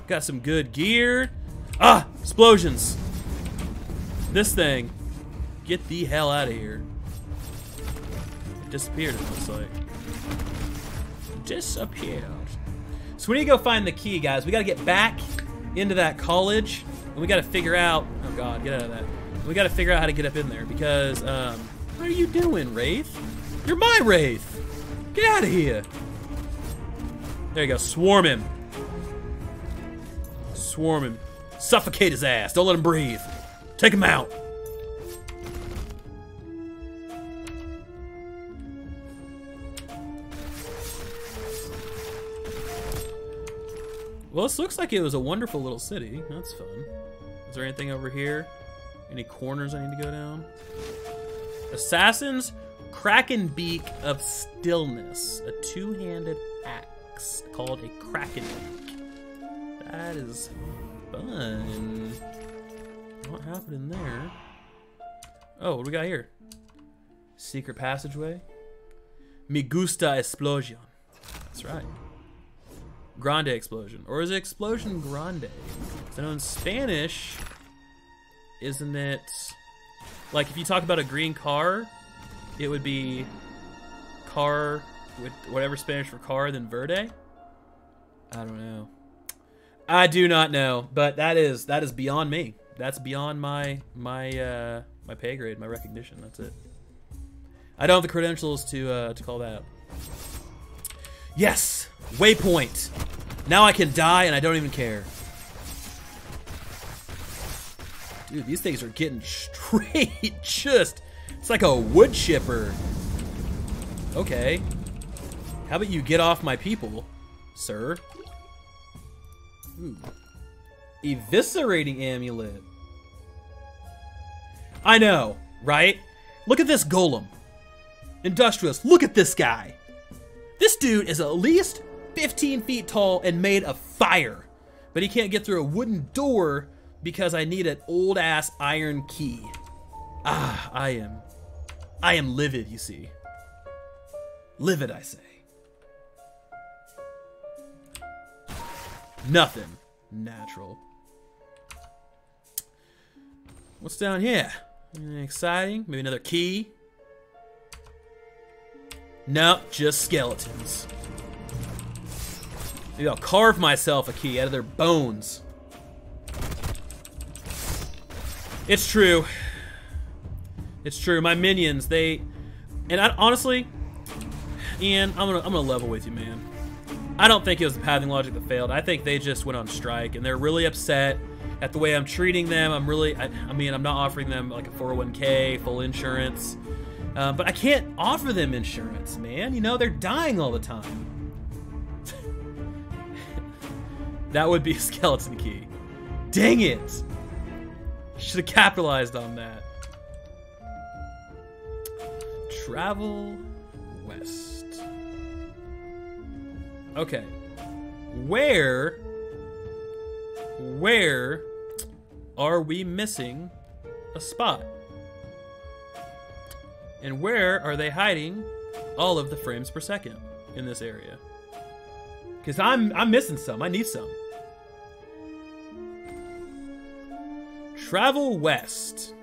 Got some good gear. Ah! Explosions. This thing. Get the hell out of here. It disappeared, it looks like. Disappeared. So we need to go find the key, guys. We got to get back into that college. And we got to figure out... Oh, God. Get out of that. We got to figure out how to get up in there. Because, what are you doing, Wraith? You're my Wraith. Get out of here. There you go. Swarm him. Swarm him. Suffocate his ass. Don't let him breathe. Take him out. Well, this looks like it was a wonderful little city. That's fun. Is there anything over here? Any corners I need to go down? Assassin's Kraken Beak of Stillness. A two-handed axe called a Kraken Beak. That is fun. What happened in there? Oh, what do we got here? Secret passageway. Me gusta explosion. That's right. Grande explosion. Or is it explosion grande? So I know in Spanish, isn't it... Like if you talk about a green car, it would be car with whatever Spanish for car, then verde? I don't know. I do not know, but that is beyond me. That's beyond my pay grade, my recognition. That's it. I don't have the credentials to call that out. Yes! Waypoint! Now I can die and I don't even care. Dude, these things are getting straight. Just, it's like a wood chipper. Okay. How about you get off my people, sir? Ooh. Eviscerating amulet. I know, right? Look at this golem. Industrialist, look at this guy. This dude is at least 15 feet tall and made of fire. But he can't get through a wooden door because I need an old-ass iron key. Ah, I am livid, you see. Livid, I say. Nothing natural. What's down here? Anything exciting? Maybe another key? Nope, just skeletons. Maybe I'll carve myself a key out of their bones. It's true. It's true. My minions, they... And honestly, Ian, I'm gonna level with you, man. I don't think it was the pathing logic that failed. I think they just went on strike, and they're really upset at the way I'm treating them. I'm really... I mean, I'm not offering them like a 401k, full insurance. But I can't offer them insurance, man. You know, they're dying all the time. That would be a skeleton key. Dang it! Should have capitalized on that. Travel west. Okay. Where are we missing a spot? And where are they hiding all of the frames per second in this area? Because I'm missing some. I need some. Travel west.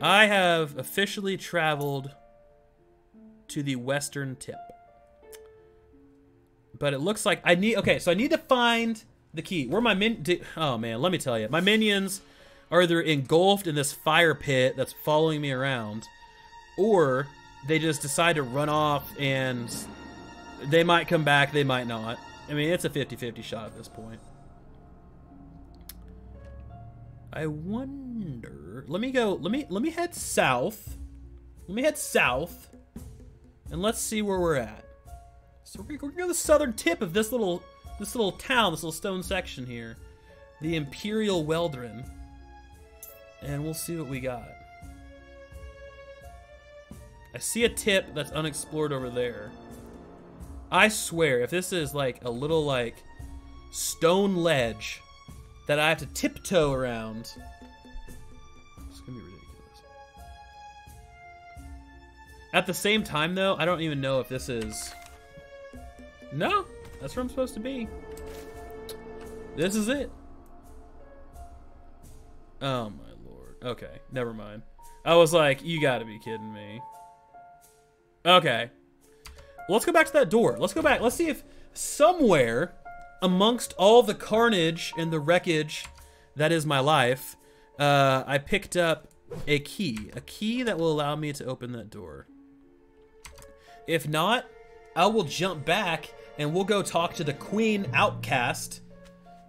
I have officially traveled to the western tip. But it looks like I need... Okay, so I need to find the key. Where my oh, man, let me tell you. My minions are either engulfed in this fire pit that's following me around, or they just decide to run off, and they might come back, they might not. I mean, it's a 50-50 shot at this point. I wonder... Let me head south. Let me head south, and let's see where we're at. So we're gonna go to the southern tip of this little town, this little stone section here, the Imperial Weldrin, and we'll see what we got. I see a tip that's unexplored over there. I swear, if this is like a little like stone ledge that I have to tiptoe around, it's gonna be ridiculous. At the same time, though, I don't even know if this is... No, that's where I'm supposed to be. This is it. Oh my lord. Okay, never mind. I was like, you gotta be kidding me. Okay. Well, let's go back to that door. Let's go back. Let's see if somewhere amongst all the carnage and the wreckage that is my life, I picked up a key. A key that will allow me to open that door. If not, I will jump back and we'll go talk to the Queen Outcast,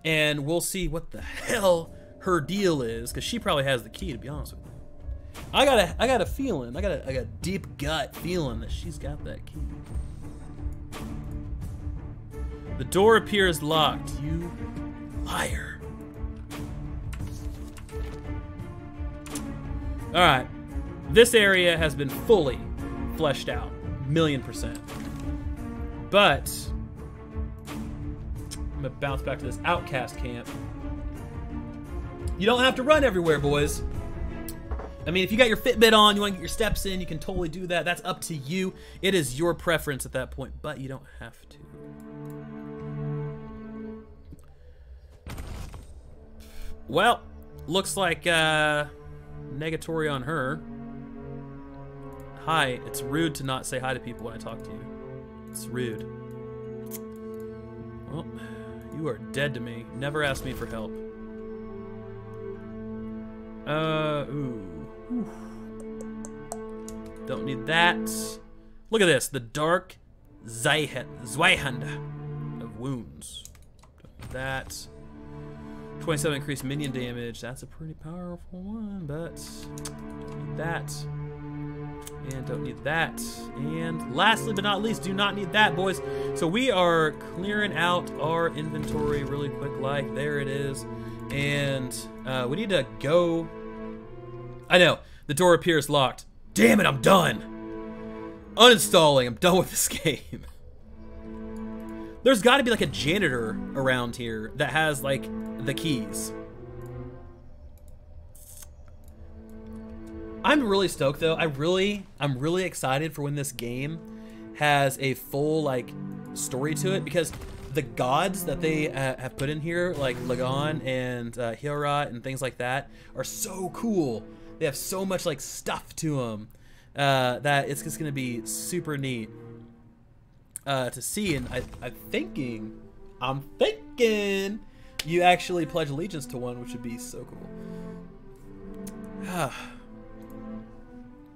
and we'll see what the hell her deal is, because she probably has the key, to be honest with you. I got a feeling, I got a deep gut feeling that she's got that key. The door appears locked. You liar. All right, this area has been fully fleshed out, 1,000,000%. But I'm gonna bounce back to this outcast camp. You don't have to run everywhere, boys. I mean, if you got your Fitbit on, you want to get your steps in, you can totally do that. That's up to you. It is your preference at that point, but you don't have to. Well, looks like negatory on her. Hi, it's rude to not say hi to people when I talk to you. It's rude. Well, you are dead to me. Never ask me for help. Ooh. Don't need that. Look at this. The Dark Zweihander of Wounds. Don't need that. 27 increased minion damage. That's a pretty powerful one, but don't need that. And don't need that. And lastly but not least, do not need that, boys. So we are clearing out our inventory really quick, like there it is. And we need to go. I know, the door appears locked. Damn it, I'm done. Uninstalling, I'm done with this game. There's gotta be like a janitor around here that has like the keys. I'm really stoked though. I'm really excited for when this game has a full like story to it, because the gods that they have put in here, like Lagon and Hiorat and things like that, are so cool. They have so much like stuff to them that it's just gonna be super neat to see. And I'm thinking you actually pledge allegiance to one, which would be so cool.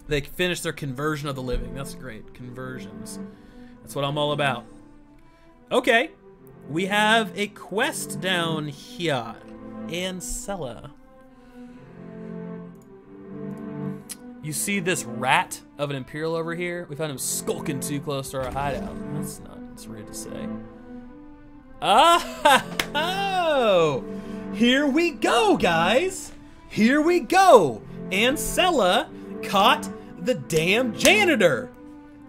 They finished their conversion of the living. That's great. Conversions. That's what I'm all about. Okay. We have a quest down here. Ancella. You see this rat of an Imperial over here? We found him skulking too close to our hideout. That's rude to say. Oh! Here we go, guys! Here we go! Ancella caught the damn janitor!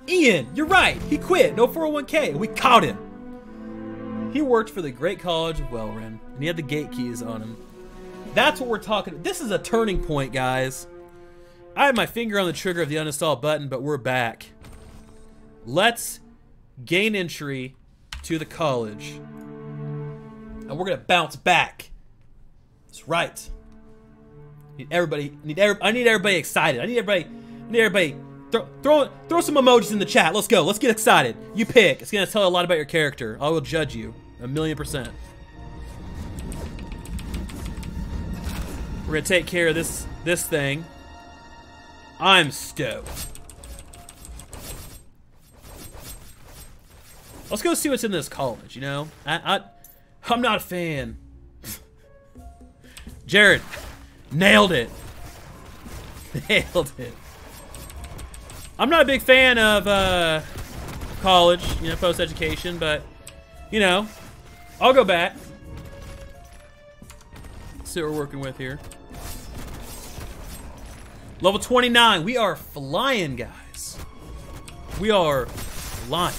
Ian, you're right! He quit! No 401k! We caught him! He worked for the Great College of Welren, and he had the gate keys on him. That's what we're talking about. This is a turning point, guys. I have my finger on the trigger of the uninstall button, but we're back. Let's gain entry to the college. And we're gonna bounce back. That's right. I need everybody excited. I need everybody throw some emojis in the chat. Let's go. Let's get excited. You pick. It's gonna tell a lot about your character. I will judge you 1,000,000%. We're gonna take care of this thing. I'm stoked. Let's go see what's in this college, you know? I'm not a fan. Jared, nailed it. Nailed it. I'm not a big fan of college, you know, post-education, but, you know, I'll go back. Let's see what we're working with here. Level 29. We are flying, guys. We are flying.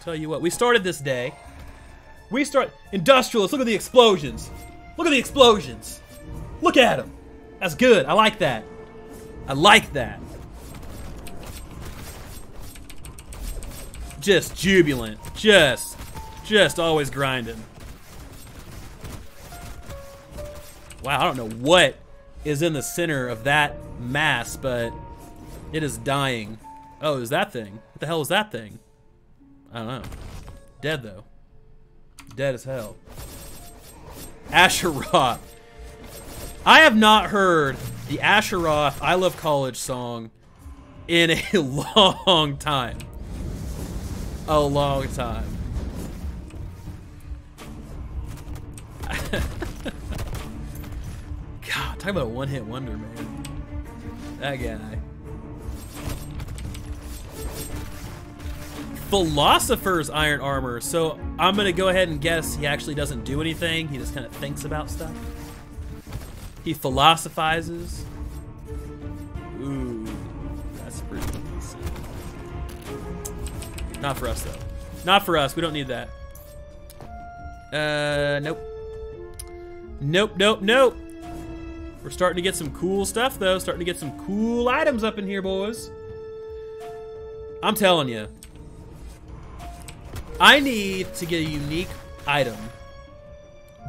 Tell you what, we started this day. Industrialists, look at the explosions. Look at the explosions. Look at them. That's good. I like that. I like that. Just jubilant. Just always grinding. Wow, I don't know what is in the center of that mass, but it is dying. Oh, is that thing? What the hell is that thing? I don't know. Dead, though. Dead as hell. Asheroth. I have not heard the Asheroth I Love College song in a long time. A long time. God, talk about a one-hit wonder, man. That guy. Philosopher's iron armor. So I'm gonna go ahead and guess he actually doesn't do anything. He just kind of thinks about stuff. He philosophizes. Ooh, that's pretty decent. Not for us though. Not for us. We don't need that. Nope. Nope. We're starting to get some cool stuff though. Starting to get some cool items up in here, boys. I'm telling you. I need to get a unique item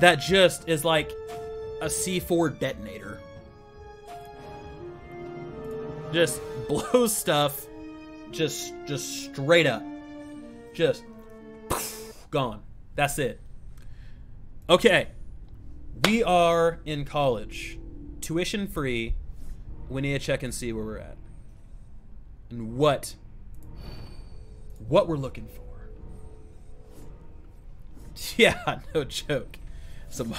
that just is like a C4 detonator. Just blows stuff just straight up. Just poof, gone. That's it. Okay. We are in college. Tuition free. We need to check and see where we're at. And what we're looking for. Yeah, no joke. That's some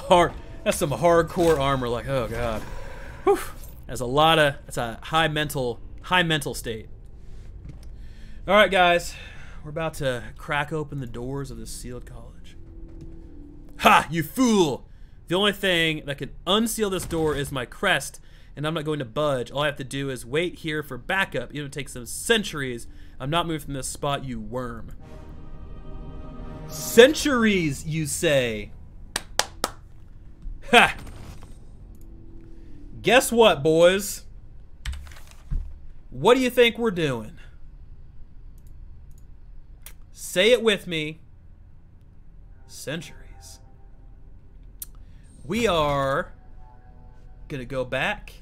hardcore armor. Like, oh god, whew. That's a high mental state. All right, guys, we're about to crack open the doors of this sealed college. Ha! You fool! The only thing that can unseal this door is my crest, and I'm not going to budge. All I have to do is wait here for backup. Even if it takes some centuries, I'm not moving from this spot, you worm. Centuries, you say? Ha! Guess what, boys? What do you think we're doing? Say it with me. Centuries. We are gonna go back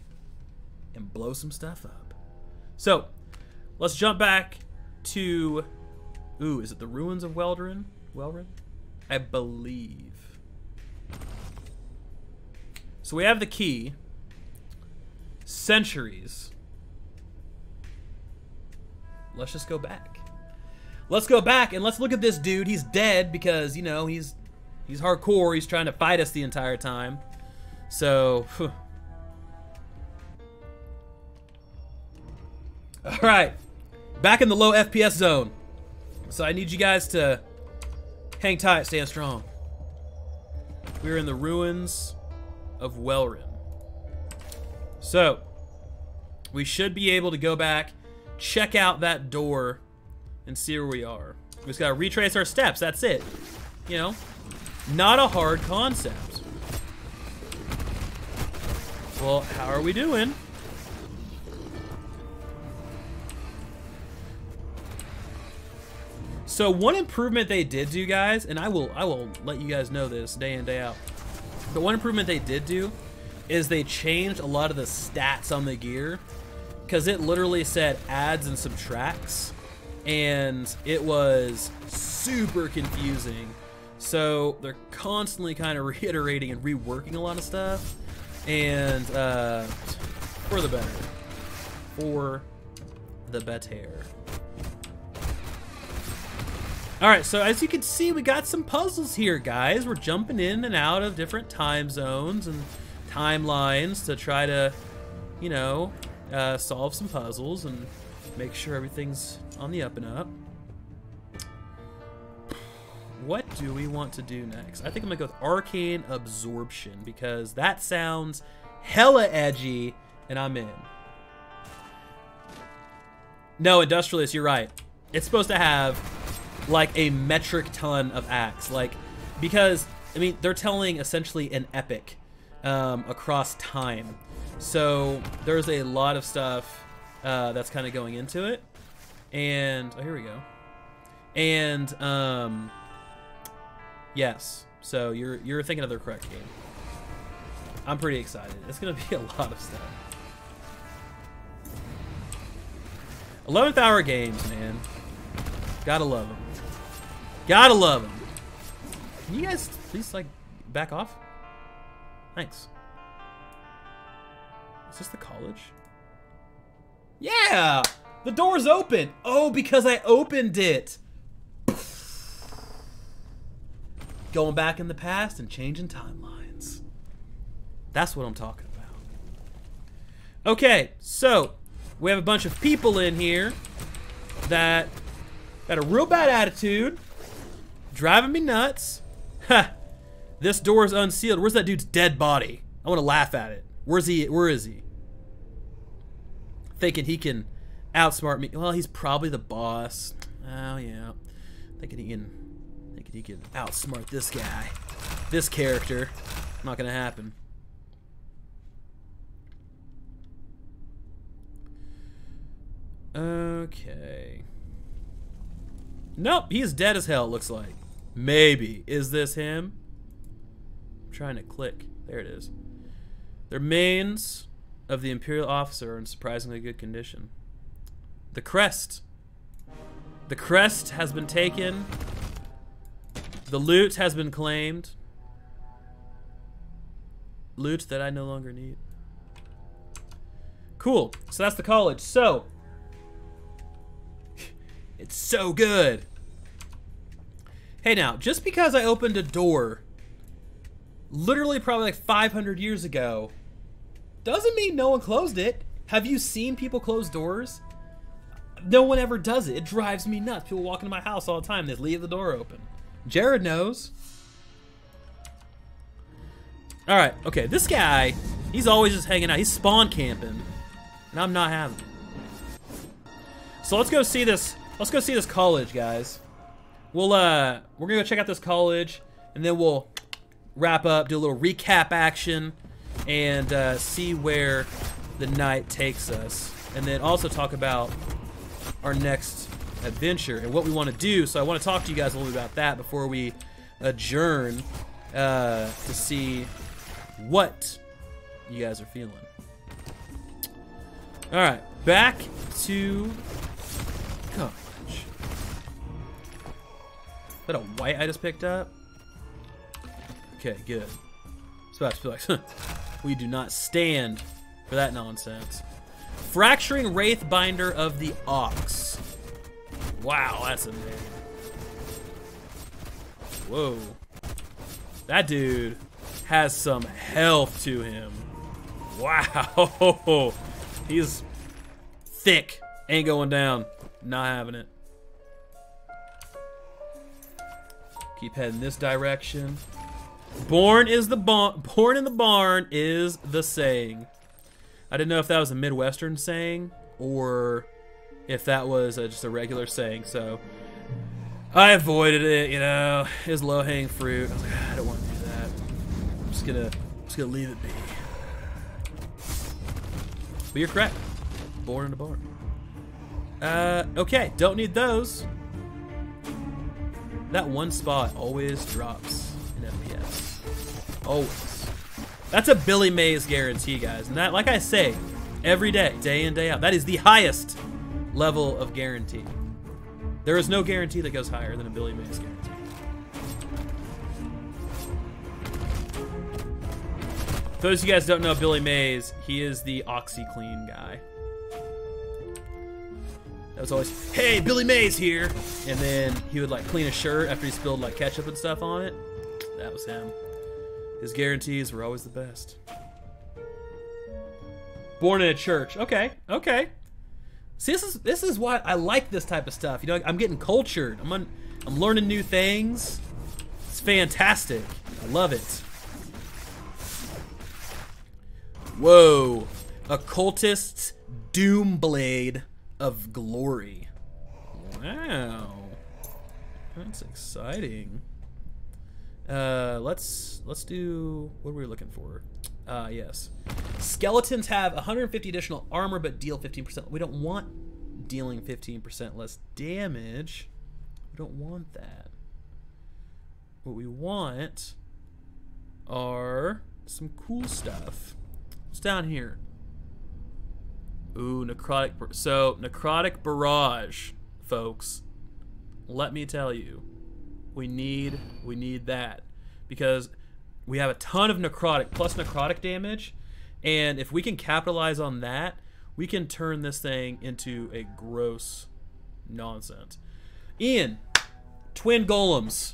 and blow some stuff up. So, let's jump back to... Ooh, is it the ruins of Weldrin? I believe. So we have the key. Centuries. Let's just go back. Let's go back and let's look at this dude. He's dead because, you know, he's hardcore. He's trying to fight us the entire time. So, all right. Back in the low FPS zone. So I need you guys to hang tight, stand strong. We're in the ruins of Weldrin. So, we should be able to go back, check out that door, and see where we are. We just gotta retrace our steps, that's it. You know, not a hard concept. Well, how are we doing? So one improvement they did do, guys, and I will let you guys know this day in, day out. But one improvement they did do is they changed a lot of the stats on the gear, because it literally said adds and subtracts, and it was super confusing. So they're constantly kind of reiterating and reworking a lot of stuff, and for the better. For the better. Alright, so as you can see, we got some puzzles here, guys. We're jumping in and out of different time zones and timelines to try to, you know, solve some puzzles and make sure everything's on the up and up. What do we want to do next? I think I'm gonna go with Arcane Absorption because that sounds hella edgy and I'm in. No, Industrialist, you're right. It's supposed to have like a metric ton of acts, like, because I mean they're telling essentially an epic across time, so there's a lot of stuff that's kind of going into it, and oh, here we go, and yes, so you're thinking of the correct game. I'm pretty excited. It's gonna be a lot of stuff. 11th hour games, man, gotta love them. Gotta love them. Can you guys please, like, back off? Thanks. Is this the college? Yeah! The door's open! Oh, because I opened it! Going back in the past and changing timelines. That's what I'm talking about. Okay, so we have a bunch of people in here that got a real bad attitude. Driving me nuts. Ha! This door is unsealed. Where's that dude's dead body? I want to laugh at it. Where's he? Where is he? Thinking he can outsmart me. Well, he's probably the boss. Oh yeah. Thinking he can outsmart this guy. This character. Not gonna happen. Okay. Nope, he's dead as hell, it looks like. Maybe. Is this him? I'm trying to click. There it is. The remains of the Imperial officer are in surprisingly good condition. The crest. The crest has been taken. The loot has been claimed. Loot that I no longer need. Cool. So that's the college. So, it's so good. Hey now, just because I opened a door literally probably like 500 years ago doesn't mean no one closed it. Have you seen people close doors? No one ever does it. It drives me nuts. People walk into my house all the time. They leave the door open. Jared knows. All right, okay, this guy, he's always just hanging out. He's spawn camping, and I'm not having it. So let's go see this. Let's go see this college, guys. We're gonna go check out this college, and then we'll wrap up, do a little recap action, and see where the night takes us, and then also talk about our next adventure and what we want to do. So I want to talk to you guys a little bit about that before we adjourn to see what you guys are feeling. All right, back to coverage. Is that a white I just picked up? Okay, good. It's about to feel like we do not stand for that nonsense. Fracturing Wraith Binder of the Ox. Wow, that's a name. Whoa. That dude has some health to him. Wow. He's thick. Ain't going down. Not having it. Keep heading this direction. Born in the barn is the saying. I didn't know if that was a Midwestern saying or if that was just a regular saying, so I avoided it, you know. It was low-hanging fruit. I was like, I don't want to do that. I'm just gonna leave it be. But you're correct. Born in a barn. Okay, don't need those. That one spot always drops in FPS. Always. That's a Billy Mays guarantee, guys. And that, like I say, every day in, day out, that is the highest level of guarantee. There is no guarantee that goes higher than a Billy Mays guarantee. For those of you guys who don't know Billy Mays, he is the OxyClean guy. That was always, hey, Billy Mays here. And then he would like clean a shirt after he spilled like ketchup and stuff on it. That was him. His guarantees were always the best. Born in a church. Okay, okay. See, this is why I like this type of stuff. You know, I'm getting cultured. I'm learning new things. It's fantastic. I love it. Whoa. Occultist's Doomblade of Glory. Wow. That's exciting. Let's do, what were we looking for? Yes. Skeletons have 150 additional armor but deal 15%. We don't want dealing 15% less damage. We don't want that. What we want are some cool stuff. What's down here? Ooh, necrotic. So, necrotic barrage, folks. Let me tell you, we need that because we have a ton of necrotic plus necrotic damage, and if we can capitalize on that, we can turn this thing into a gross nonsense. Ian, twin golems,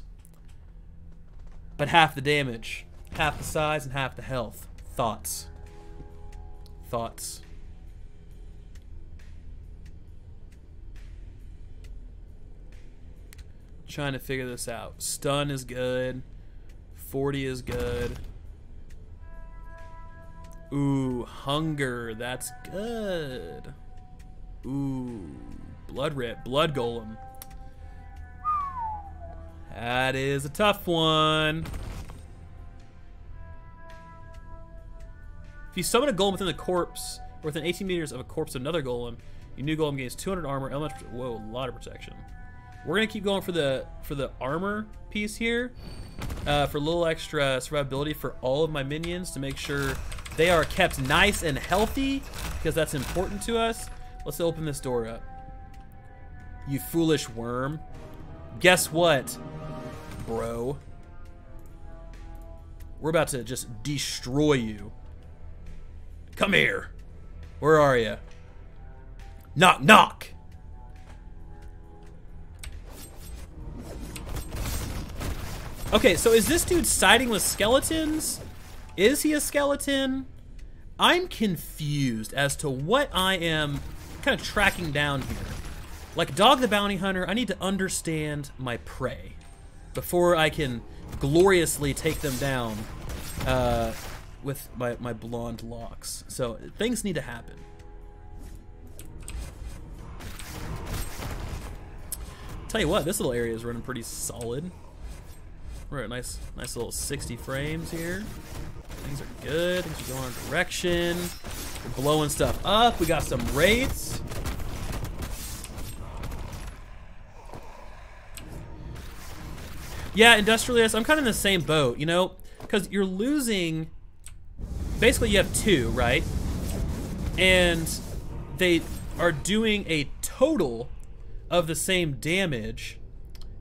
but half the damage, half the size, and half the health. Thoughts? Thoughts? Trying to figure this out. Stun is good. 40 is good. Ooh, hunger. That's good. Ooh, blood rip, blood golem. That is a tough one. If you summon a golem within the corpse, or within 18 meters of a corpse of another golem, your new golem gains 200 armor, elemental. Whoa, a lot of protection. We're gonna keep going for the armor piece here, for a little extra survivability for all of my minions to make sure they are kept nice and healthy, because that's important to us. Let's open this door up. You foolish worm. Guess what, bro? We're about to just destroy you. Come here. Where are you? Knock, knock. Okay, so is this dude siding with skeletons? Is he a skeleton? I'm confused as to what I am kind of tracking down here. Like Dog the Bounty Hunter, I need to understand my prey before I can gloriously take them down with my blonde locks. So things need to happen. Tell you what, this little area is running pretty solid. We're at a nice little 60 frames here. Things are good. Things are going in direction. We're blowing stuff up. We got some wraiths. Yeah, Industrialist, I'm kind of in the same boat, you know? Because you're losing... Basically, you have two, right? And they are doing a total of the same damage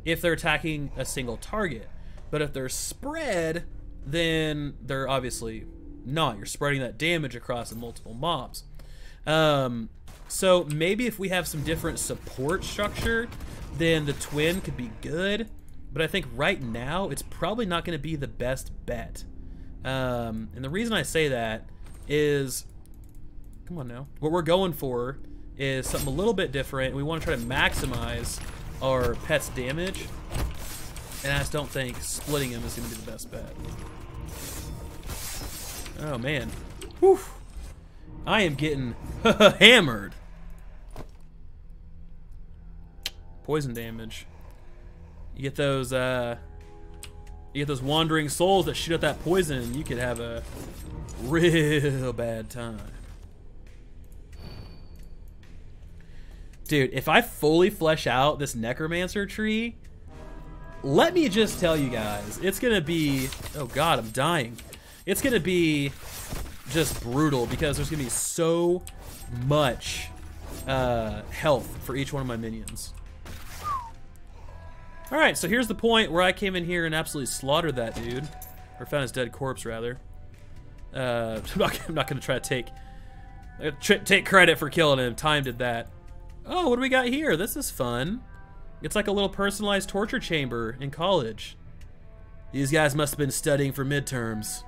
if they're attacking a single target. But if they're spread, then they're obviously not. You're spreading that damage across the multiple mobs. So maybe if we have some different support structure, then the twin could be good. But I think right now, it's probably not going to be the best bet. And the reason I say that is, come on now, what we're going for is something a little bit different. We want to try to maximize our pet's damage. And I just don't think splitting him is going to be the best bet. Oh, man. Whew. I am getting hammered. Poison damage. You get those wandering souls that shoot at that poison, and you could have a real bad time. Dude, if I fully flesh out this Necromancer tree, let me just tell you guys, it's gonna be, oh god, I'm dying. It's gonna be just brutal because there's gonna be so much health for each one of my minions. Alright, so here's the point where I came in here and absolutely slaughtered that dude. Or found his dead corpse, rather. I'm not gonna try to take credit for killing him. Time did that. Oh, what do we got here? This is fun. It's like a little personalized torture chamber in college. These guys must have been studying for midterms.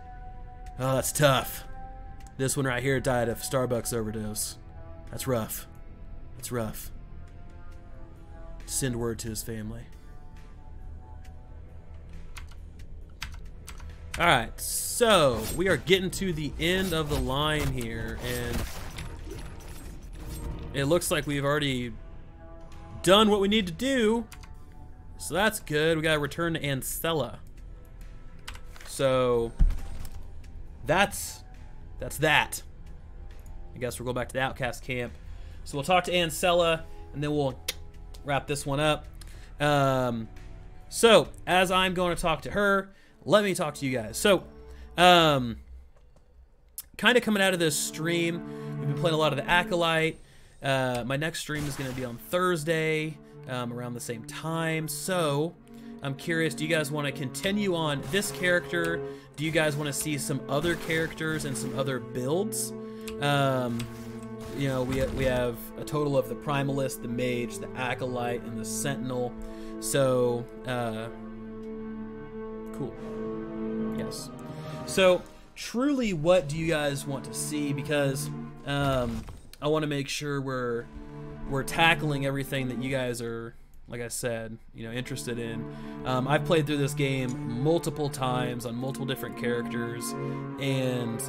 Oh, that's tough. This one right here died of Starbucks overdose. That's rough. That's rough. Send word to his family. Alright, so we are getting to the end of the line here, and it looks like we've already done what we need to do. So that's good. We gotta return to Ancella. So that's that. I guess we'll go back to the Outcast camp. So we'll talk to Ancella, and then we'll wrap this one up. So as I'm going to talk to her, let me talk to you guys. So, kind of coming out of this stream, we've been playing a lot of the Acolyte. My next stream is going to be on Thursday, around the same time. So, I'm curious, do you guys want to continue on this character? Do you guys want to see some other characters and some other builds? You know, we have a total of the Primalist, the Mage, the Acolyte, and the Sentinel. So, cool. Yes. So, truly, what do you guys want to see? Because I want to make sure we're tackling everything that you guys are, like I said, you know, interested in. I've played through this game multiple times on multiple different characters, and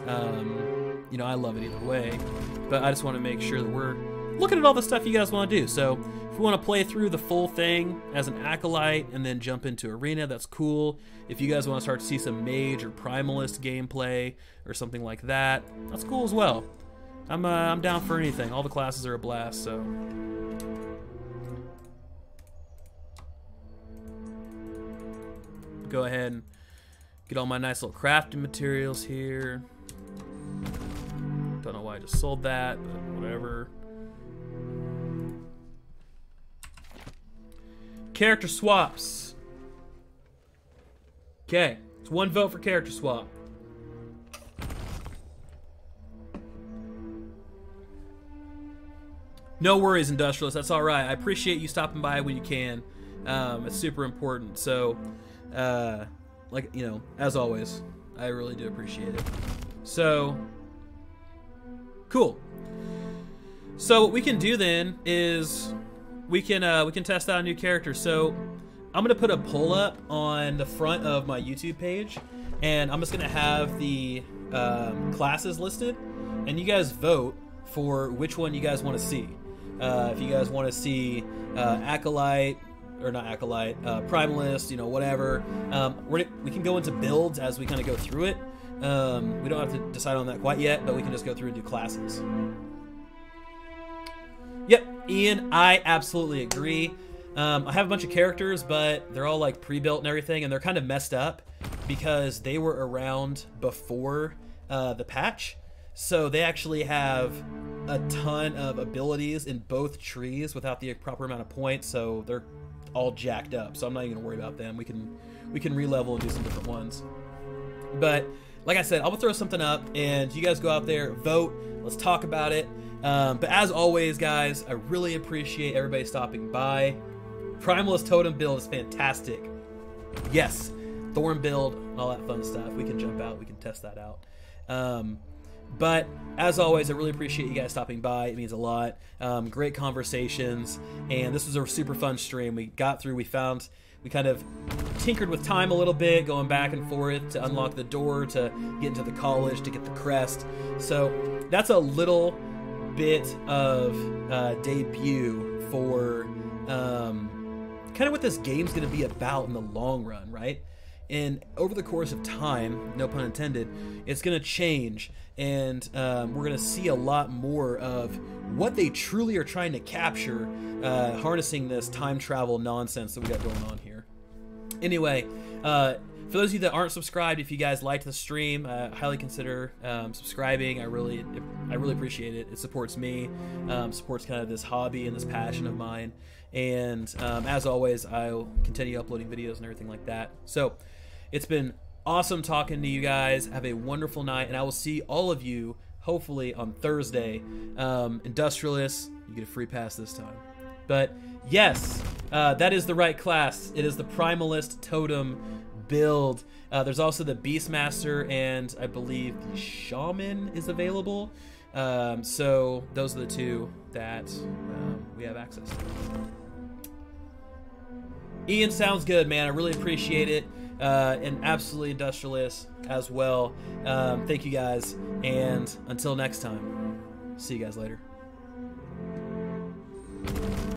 you know, I love it either way. But I just want to make sure that we're looking at all the stuff you guys want to do. So if we want to play through the full thing as an Acolyte and then jump into Arena, that's cool. If you guys want to start to see some Mage or Primalist gameplay or something like that, that's cool as well. I'm down for anything. All the classes are a blast, so. Go ahead and get all my nice little crafting materials here. Don't know why I just sold that, but whatever. Character swaps. Okay, it's one vote for character swap. No worries, Industrialist. That's all right. I appreciate you stopping by when you can. It's super important. So, like, you know, as always, I really do appreciate it. So, cool. So what we can do then is we can test out a new character. So I'm gonna put a poll up on the front of my YouTube page, and I'm just gonna have the classes listed, and you guys vote for which one you guys want to see. If you guys want to see Acolyte, or not Acolyte, Primalist, you know, whatever. We can go into builds as we kind of go through it. We don't have to decide on that quite yet, but we can just go through and do classes. Yep, Ian, I absolutely agree. I have a bunch of characters, but they're all like pre-built and everything, and they're kind of messed up because they were around before the patch. So they actually have a ton of abilities in both trees without the proper amount of points, so they're all jacked up. So I'm not even gonna worry about them. We can re-level and do some different ones. But like I said, I'll throw something up, and you guys go out there, vote. Let's talk about it. But as always, guys, I really appreciate everybody stopping by. Primalist Totem build is fantastic. Yes, Thorn build, and all that fun stuff. We can jump out. We can test that out. But as always, I really appreciate you guys stopping by. It means a lot. Great conversations, and this was a super fun stream. We got through. We kind of tinkered with time a little bit, going back and forth to unlock the door, to get into the college, to get the crest. So that's a little bit of debut for kind of what this game's going to be about in the long run, right? And over the course of time, no pun intended, it's going to change, and we're going to see a lot more of what they truly are trying to capture, harnessing this time travel nonsense that we got going on here. Anyway, for those of you that aren't subscribed, if you guys liked the stream, highly consider subscribing. I really appreciate it. It supports me, supports kind of this hobby and this passion of mine. And as always, I'll continue uploading videos and everything like that. So it's been awesome talking to you guys. Have a wonderful night, and I will see all of you hopefully on Thursday. Industrialists, you get a free pass this time. But yes, that is the right class. It is the Primalist Totem build. There's also the Beastmaster, and I believe the Shaman is available. So those are the two that we have access to. Ian, sounds good, man. I really appreciate it. And absolutely Industrialist as well. Thank you guys, and until next time, see you guys later.